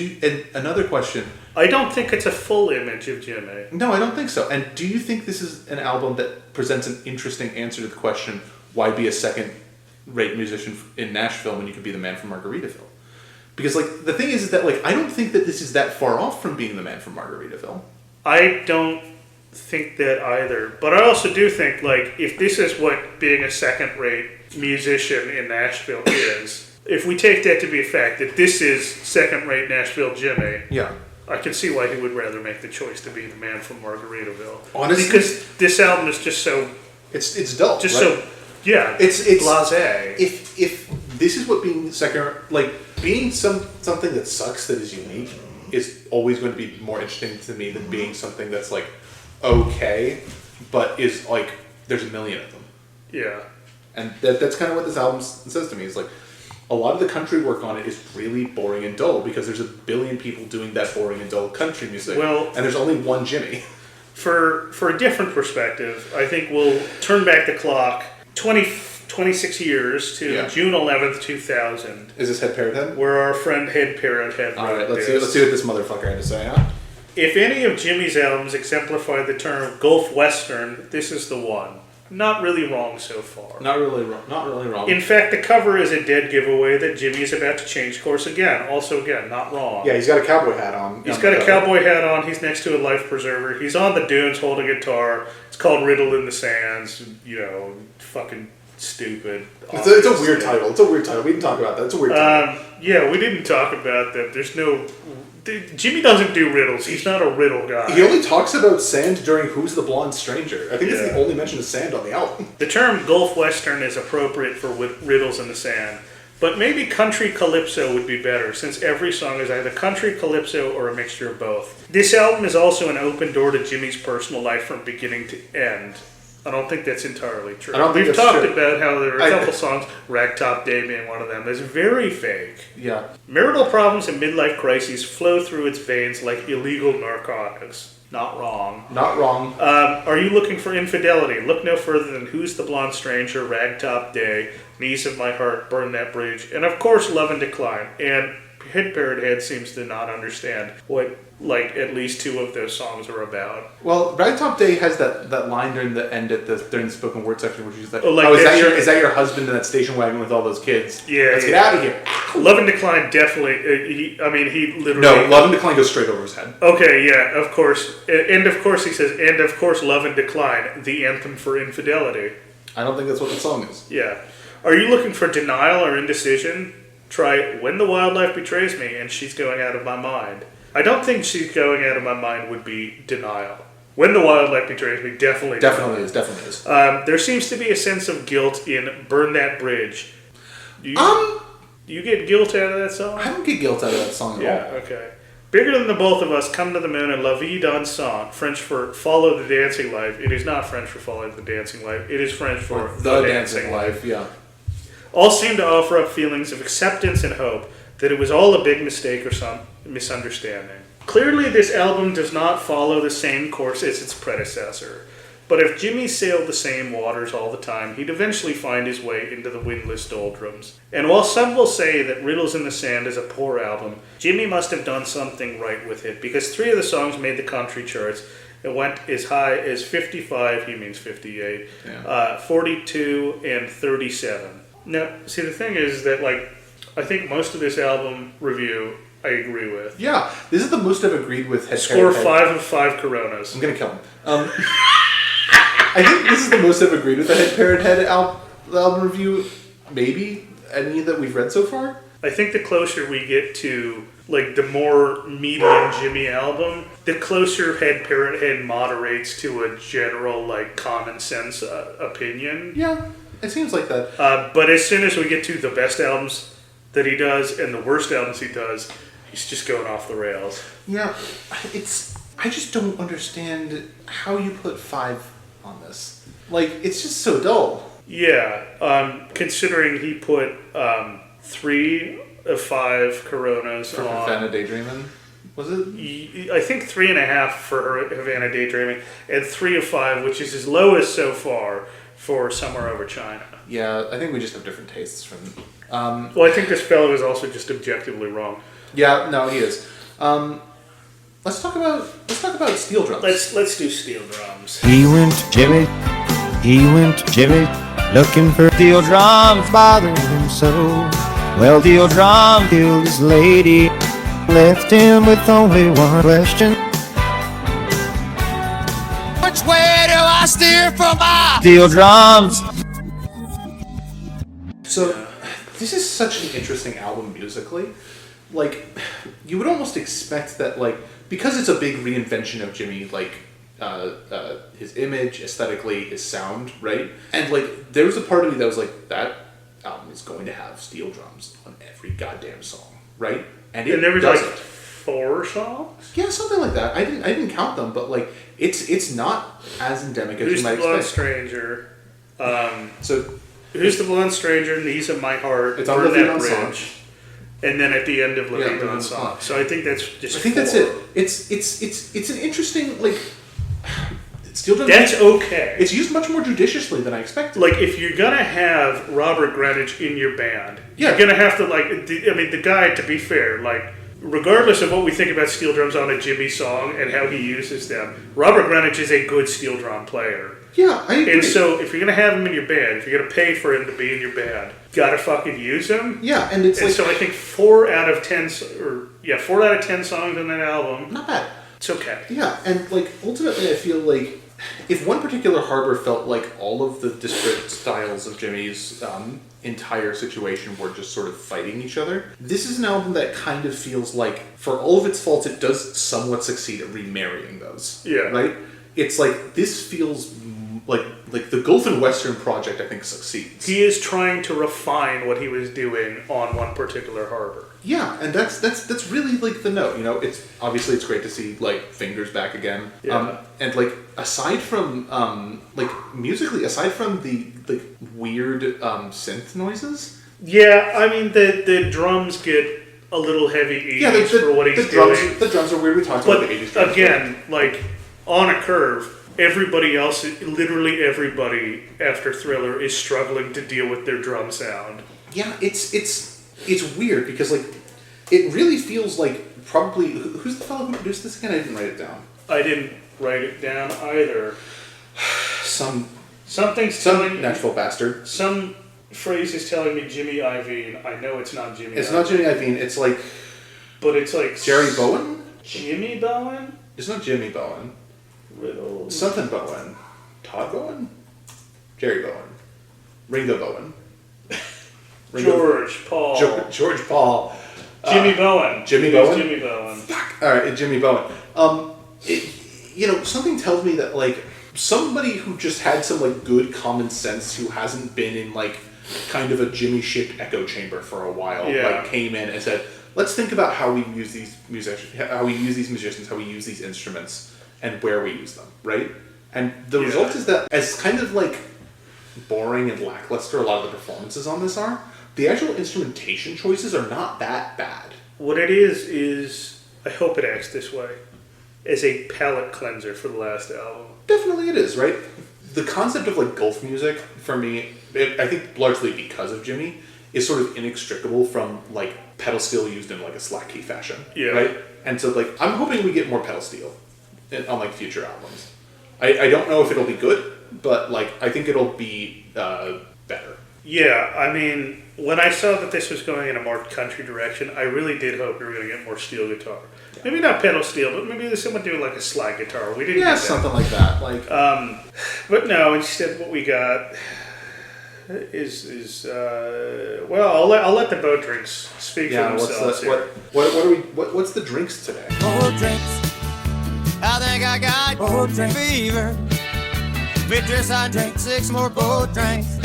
another question. I don't think it's a full image of Jimmy. No, I don't think so. And do you think this is an album that presents an interesting answer to the question, why be a second-rate musician in Nashville when you could be the man from Margaritaville? Because, like, the thing is that, like, I don't think that this is that far off from being the man from Margaritaville. I don't think that either. But I also do think, like, if this is what being a second-rate musician in Nashville is, if we take that to be a fact, that this is second-rate Nashville Jimmy, Yeah. I can see why he would rather make the choice to be the man from Margaritaville. Honestly, because this album is just so, it's dull. just right? so, yeah, It's blasé. If this is what being second, like being something that sucks that is unique is always going to be more interesting to me than being something that's like okay, but is like there's a million of them. Yeah. And that's kind of what this album says to me. Is like a lot of the country work on it is really boring and dull because there's a billion people doing that boring and dull country music. Well, and there's only one Jimmy. For a different perspective, I think we'll turn back the clock 26 years to June 11th, 2000. Is this Headparrothead? Where our friend Headparrothead wrote Alright, let's this. see what this motherfucker had to say, huh? If any of Jimmy's albums exemplify the term Gulf Western, this is the one. Not really wrong so far. Not really wrong. In fact, the cover is a dead giveaway that Jimmy is about to change course again. Also, again, not wrong. Yeah, he's got a cowboy hat on. He's got a cowboy hat on. He's next to a life preserver. He's on the dunes holding a guitar. It's called Riddle in the Sands, fucking stupid. It's a weird title. It's a weird title. We didn't talk about that. It's a weird title. Yeah, we didn't talk about that. There's no... Jimmy doesn't do riddles. He's not a riddle guy. He only talks about sand during Who's the Blonde Stranger. I think it's the only mention of sand on the album. The term Gulf Western is appropriate for Riddles in the Sand, but maybe country calypso would be better, since every song is either country, calypso, or a mixture of both. This album is also an open door to Jimmy's personal life from beginning to end. I don't think that's entirely true. We've talked about how there are a couple songs, Ragtop Day being one of them, that's very fake. Yeah. Marital problems and midlife crises flow through its veins like illegal narcotics. Not wrong. Not wrong. Are you looking for infidelity? Look no further than Who's the Blonde Stranger, Ragtop Day, Knees of My Heart, Burn That Bridge, and of course Love and Decline. And Headparrothead seems to not understand what, at least two of those songs are about. Well, Ragtop Day has that line during the end during the spoken word section where she's like, is that your husband in that station wagon with all those kids? Yeah. Let's get out of here. Love and Decline definitely, he literally... No, Love and Decline goes straight over his head. Okay, yeah, of course. And of course he says, and of course Love and Decline, the anthem for infidelity. I don't think that's what the song is. Yeah. Are you looking for denial or indecision? Try When the Wildlife Betrays Me and She's Going Out of My Mind. I don't think She's Going Out of My Mind would be denial. When the Wildlife Betrays Me, definitely is. There seems to be a sense of guilt in Burn That Bridge. Do you get guilt out of that song? I don't get guilt out of that song at all. Okay. Bigger Than the Both of Us, Come to the Moon, and La Vie d'un Song, French for Follow the Dancing Life. It is not French for Follow the Dancing Life. It is French for The Dancing Life, yeah. All seem to offer up feelings of acceptance and hope that it was all a big mistake or some misunderstanding. Clearly, this album does not follow the same course as its predecessor. But if Jimmy sailed the same waters all the time, he'd eventually find his way into the windless doldrums. And while some will say that Riddles in the Sand is a poor album, Jimmy must have done something right with it, because 3 of the songs made the country charts. It went as high as 55, he means 58, 42, and 37. Now, see, the thing is that, I think most of this album review I agree with. Yeah, this is the most I've agreed with Headparrothead. Score 5 of 5 Coronas. I'm going to kill him. I think this is the most I've agreed with the Headparrothead album review, maybe, any that we've read so far. I think the closer we get to, the more medium Jimmy album, the closer Headparrothead moderates to a general, common sense opinion. Yeah, it seems like that. But as soon as we get to the best albums that he does and the worst albums he does, he's just going off the rails. Yeah, I just don't understand how you put 5 on this. It's just so dull. Yeah, considering he put 3 of 5 Coronas for on... Havana Daydreamin', was it? I think 3.5 for Havana Daydreaming, and 3 of 5, which is his lowest so far, for Somewhere Over China. Yeah, I think we just have different tastes from... Well, I think this fellow is also just objectively wrong. Yeah, no, he is. Let's talk about steel drums. Let's do steel drums. He went to Jimmy, looking for steel drums, bothering him so. Well, steel drum killed his lady, left him with only one question. Which way do I steer for my steel drums? So, this is such an interesting album musically. You would almost expect that, because it's a big reinvention of Jimmy, his image, aesthetically, his sound, right? And, there was a part of me that was that album is going to have steel drums on every goddamn song, right? And there was, doesn't. 4 songs? Yeah, something like that. I didn't count them, but, it's not as endemic as Who's you might the Blonde expect. Stranger? So... Who's the Blonde Stranger? Knees of My Heart. It's on Burn the That Bridge. Song. And then at the end of La Vie d'un Song. So I think that's just. I think 4. that's it. It's an interesting steel drum. That's okay. It's used much more judiciously than I expected. If you're gonna have Robert Greenwich in your band, yeah. You're gonna have to the guy. To be fair, regardless of what we think about steel drums on a Jimmy song and how he uses them, Robert Greenwich is a good steel drum player. Yeah, I agree. And so, if you're gonna have him in your band, if you're gonna pay for him to be in your band, gotta fucking use him. Yeah, and it's so I think 4 out of 10 songs on that album. Not bad. It's okay. Yeah, and ultimately, I feel if one particular harbor felt like all of the disparate styles of Jimmy's entire situation were just sort of fighting each other, this is an album that kind of feels like, for all of its faults, it does somewhat succeed at remarrying those. Yeah. Right? It's like, this feels like the Gulf and Western project, I think, succeeds. He is trying to refine what he was doing on one particular harbor. Yeah, and that's really like the note. You know, it's obviously it's great to see like Fingers back again. Yeah. And like aside from like musically, aside from the like weird synth noises. Yeah, I mean the drums get a little heavy 80s for what he's doing. The drums are weird. We talked about the 80s drums. Again, like on a curve. Everybody else, literally everybody after Thriller is struggling to deal with their drum sound. Yeah, it's weird because like it really feels like probably who's the fellow who produced this again? I didn't write it down. I didn't write it down either. Some Nashville bastard. Some phrase is telling me Jimmy Iovine. I know it's not Jimmy. It's not Jimmy Iovine. It's like, but it's like Jerry Bowen. Jimmy Bowen. It's not Jimmy Bowen. Riddles. Something Bowen. Todd Bowen? Jerry Bowen. Ringo Bowen. George Paul. George Paul. Jimmy Bowen. Jimmy Bowen? Jimmy Bowen. Fuck. Alright, Jimmy Bowen. You know, something tells me that, like, somebody who just had some, like, good common sense who hasn't been in, like, kind of a Jimmy-shaped echo chamber for a while, like, came in and said, let's think about how we use these musicians, how we use these instruments, and where we use them, right? And the result is that, as kind of like boring and lackluster a lot of the performances on this are, the actual instrumentation choices are not that bad. What it is I hope it acts this way, as a palate cleanser for the last album. Definitely it is, right? The concept of like Gulf music, for me, I think largely because of Jimmy, is sort of inextricable from like pedal steel used in like a slack key fashion, right? And so like, I'm hoping we get more pedal steel on like future albums. I don't know if it'll be good, but like I think it'll be better. Yeah, I mean, when I saw that this was going in a more country direction, I really did hope we were going to get more steel guitar. Yeah. Maybe not pedal steel, but maybe someone do like a slide guitar. We didn't. Yeah, something like that. Like, but no. Instead, what we got is well, I'll let the boat drinks speak for themselves. What's the drinks today? Boat drinks. I think I got boat drink fever. Beatrice, I drank 6 more boat drinks.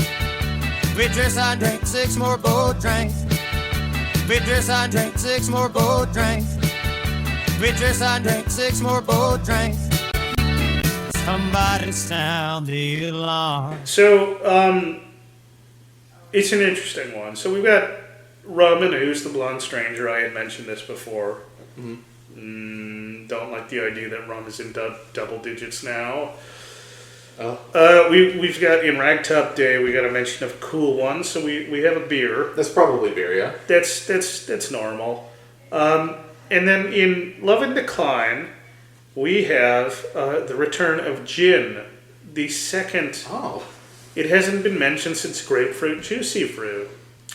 Beatrice, I drank 6 more boat drinks. Beatrice, I drank 6 more boat drinks. Beatrice, I drank 6 more boat drinks. Somebody sound the alarm. So, it's an interesting one. So we've got Robin, who's the blonde stranger. I had mentioned this before. Don't like the idea that Rum is in double digits now. We've got in Ragtop Day. We got a mention of Cool One, so we have a beer. That's probably beer, yeah. That's normal. And then in Love and Decline, we have the return of Gin, the second. Oh. It hasn't been mentioned since Grapefruit Juicy Fruit.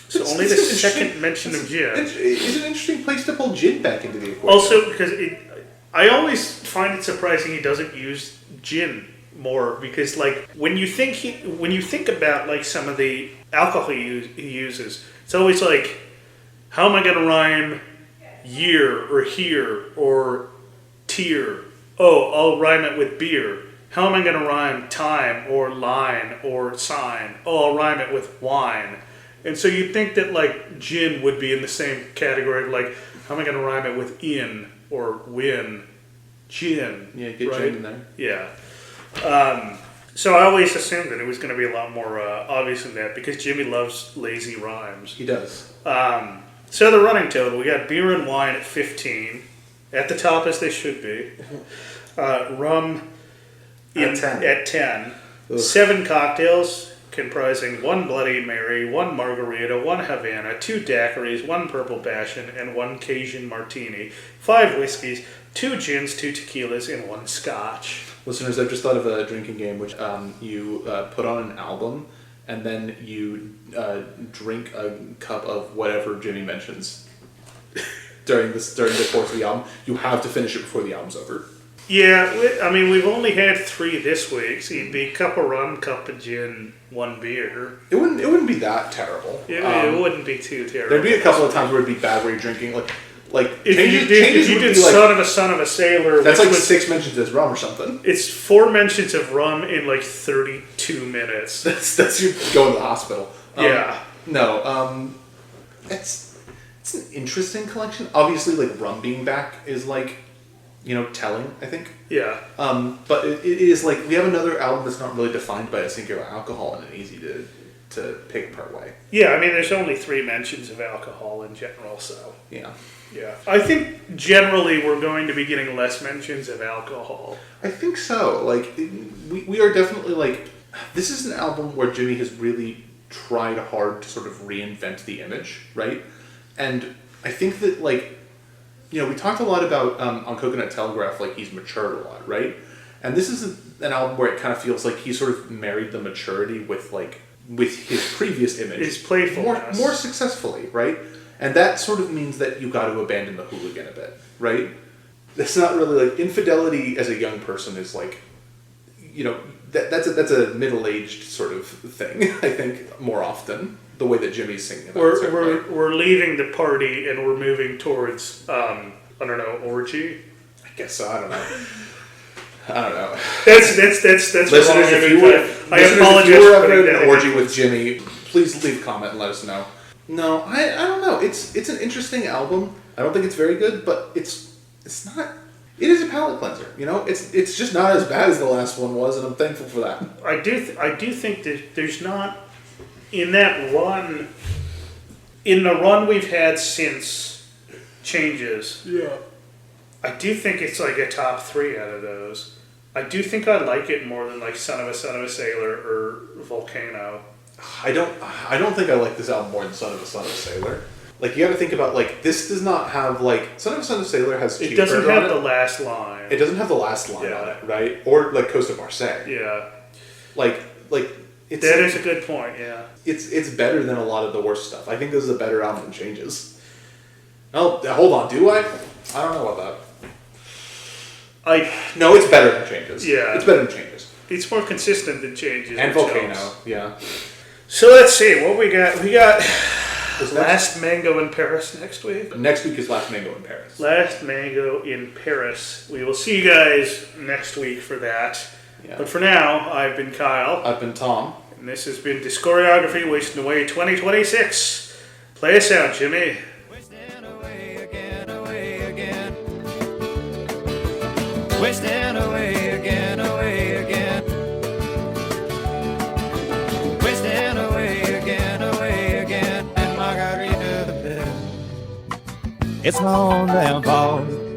So only the second mention of gin. It's an interesting place to pull gin back into the equation. Also, because I always find it surprising he doesn't use gin more, because like when you think about like some of the alcohol he uses, it's always like, how am I going to rhyme year or here or tier? Oh, I'll rhyme it with beer. How am I going to rhyme time or line or sign? Oh, I'll rhyme it with wine. And so you'd think that, like, gin would be in the same category of, like, how am I going to rhyme it with in or win? Gin. Yeah, get right? gin in there. Yeah. So I always assumed that it was going to be a lot more obvious than that, because Jimmy loves lazy rhymes. He does. So the running total, we got beer and wine at 15. At the top, as they should be. Rum at 10. Ugh. 7 cocktails, comprising 1 Bloody Mary, 1 Margarita, 1 Havana, 2 daiquiris, 1 Purple Passion, and 1 Cajun Martini, 5 whiskeys, 2 gins, 2 tequilas, and 1 scotch. Listeners, I've just thought of a drinking game which you put on an album and then you drink a cup of whatever Jimmy mentions during the course of the album. You have to finish it before the album's over. Yeah, I mean, we've only had 3 this week, so it'd be cup of rum, cup of gin, 1 beer. It wouldn't be that terrible. It wouldn't be too terrible. There'd be a couple of times where it'd be bad where you're drinking like if you did son of a sailor, that's like 6 mentions as rum or something. It's 4 mentions of rum in like 32 minutes. That's you going to the hospital. Yeah. No. It's an interesting collection. Obviously, like rum being back is like, telling, I think. Yeah. But it is like we have another album that's not really defined by a singular alcohol in an easy to pick apart way. Yeah, I mean, there's only 3 mentions of alcohol in general, so. Yeah. Yeah. I think generally we're going to be getting less mentions of alcohol. I think so. Like, we are definitely like, this is an album where Jimmy has really tried hard to sort of reinvent the image, right? And I think that, like, we talked a lot about, on Coconut Telegraph, like, he's matured a lot, right? And this is an album where it kind of feels like he sort of married the maturity with his previous image. His playfulness. More successfully, right? And that sort of means that you got to abandon the hooligan a bit, right? It's not really, like, infidelity as a young person is, like, that's a middle-aged sort of thing, I think, more often. The way that Jimmy's singing about it. We're leaving the party and we're moving towards, orgy? I guess so, I don't know. That's Listeners, wrong. I apologize if you were for ever putting at that an orgy in. with Jimmy, please leave a comment and let us know. No, I don't know. It's an interesting album. I don't think it's very good, but it's not. It is a palate cleanser. It's just not as bad as the last one was, and I'm thankful for that. I do think that there's not in that run. In the run we've had since Changes. Yeah. I do think it's like a top 3 out of those. I do think I like it more than like Son of a Sailor or Volcano. I don't think I like this album more than Son of a Sailor. Like, you got to think about, like, this does not have, like, Son of a Sailor has It doesn't have the last line. It doesn't have the last line on it, right? Or, like, Coast of Marseille. Yeah. Like it's... That is a good point, yeah. It's better than a lot of the worst stuff. I think this is a better album than Changes. Oh, hold on, do I? I don't know about that. No, it's better than Changes. Yeah. It's better than Changes. It's more consistent than Changes. And Volcano, yeah. So let's see, what we got? We got Last Mango in Paris next week. Next week is Last Mango in Paris. Last Mango in Paris. We will see you guys next week for that. Yeah. But for now, I've been Kyle. I've been Tom. And this has been Dischoreography Wasting Away 2026. Play us out, Jimmy. Wasting away again, away again. Wasting away again, away again. Wasting away again, away again. And Margarita the Bell. It's my own downfall.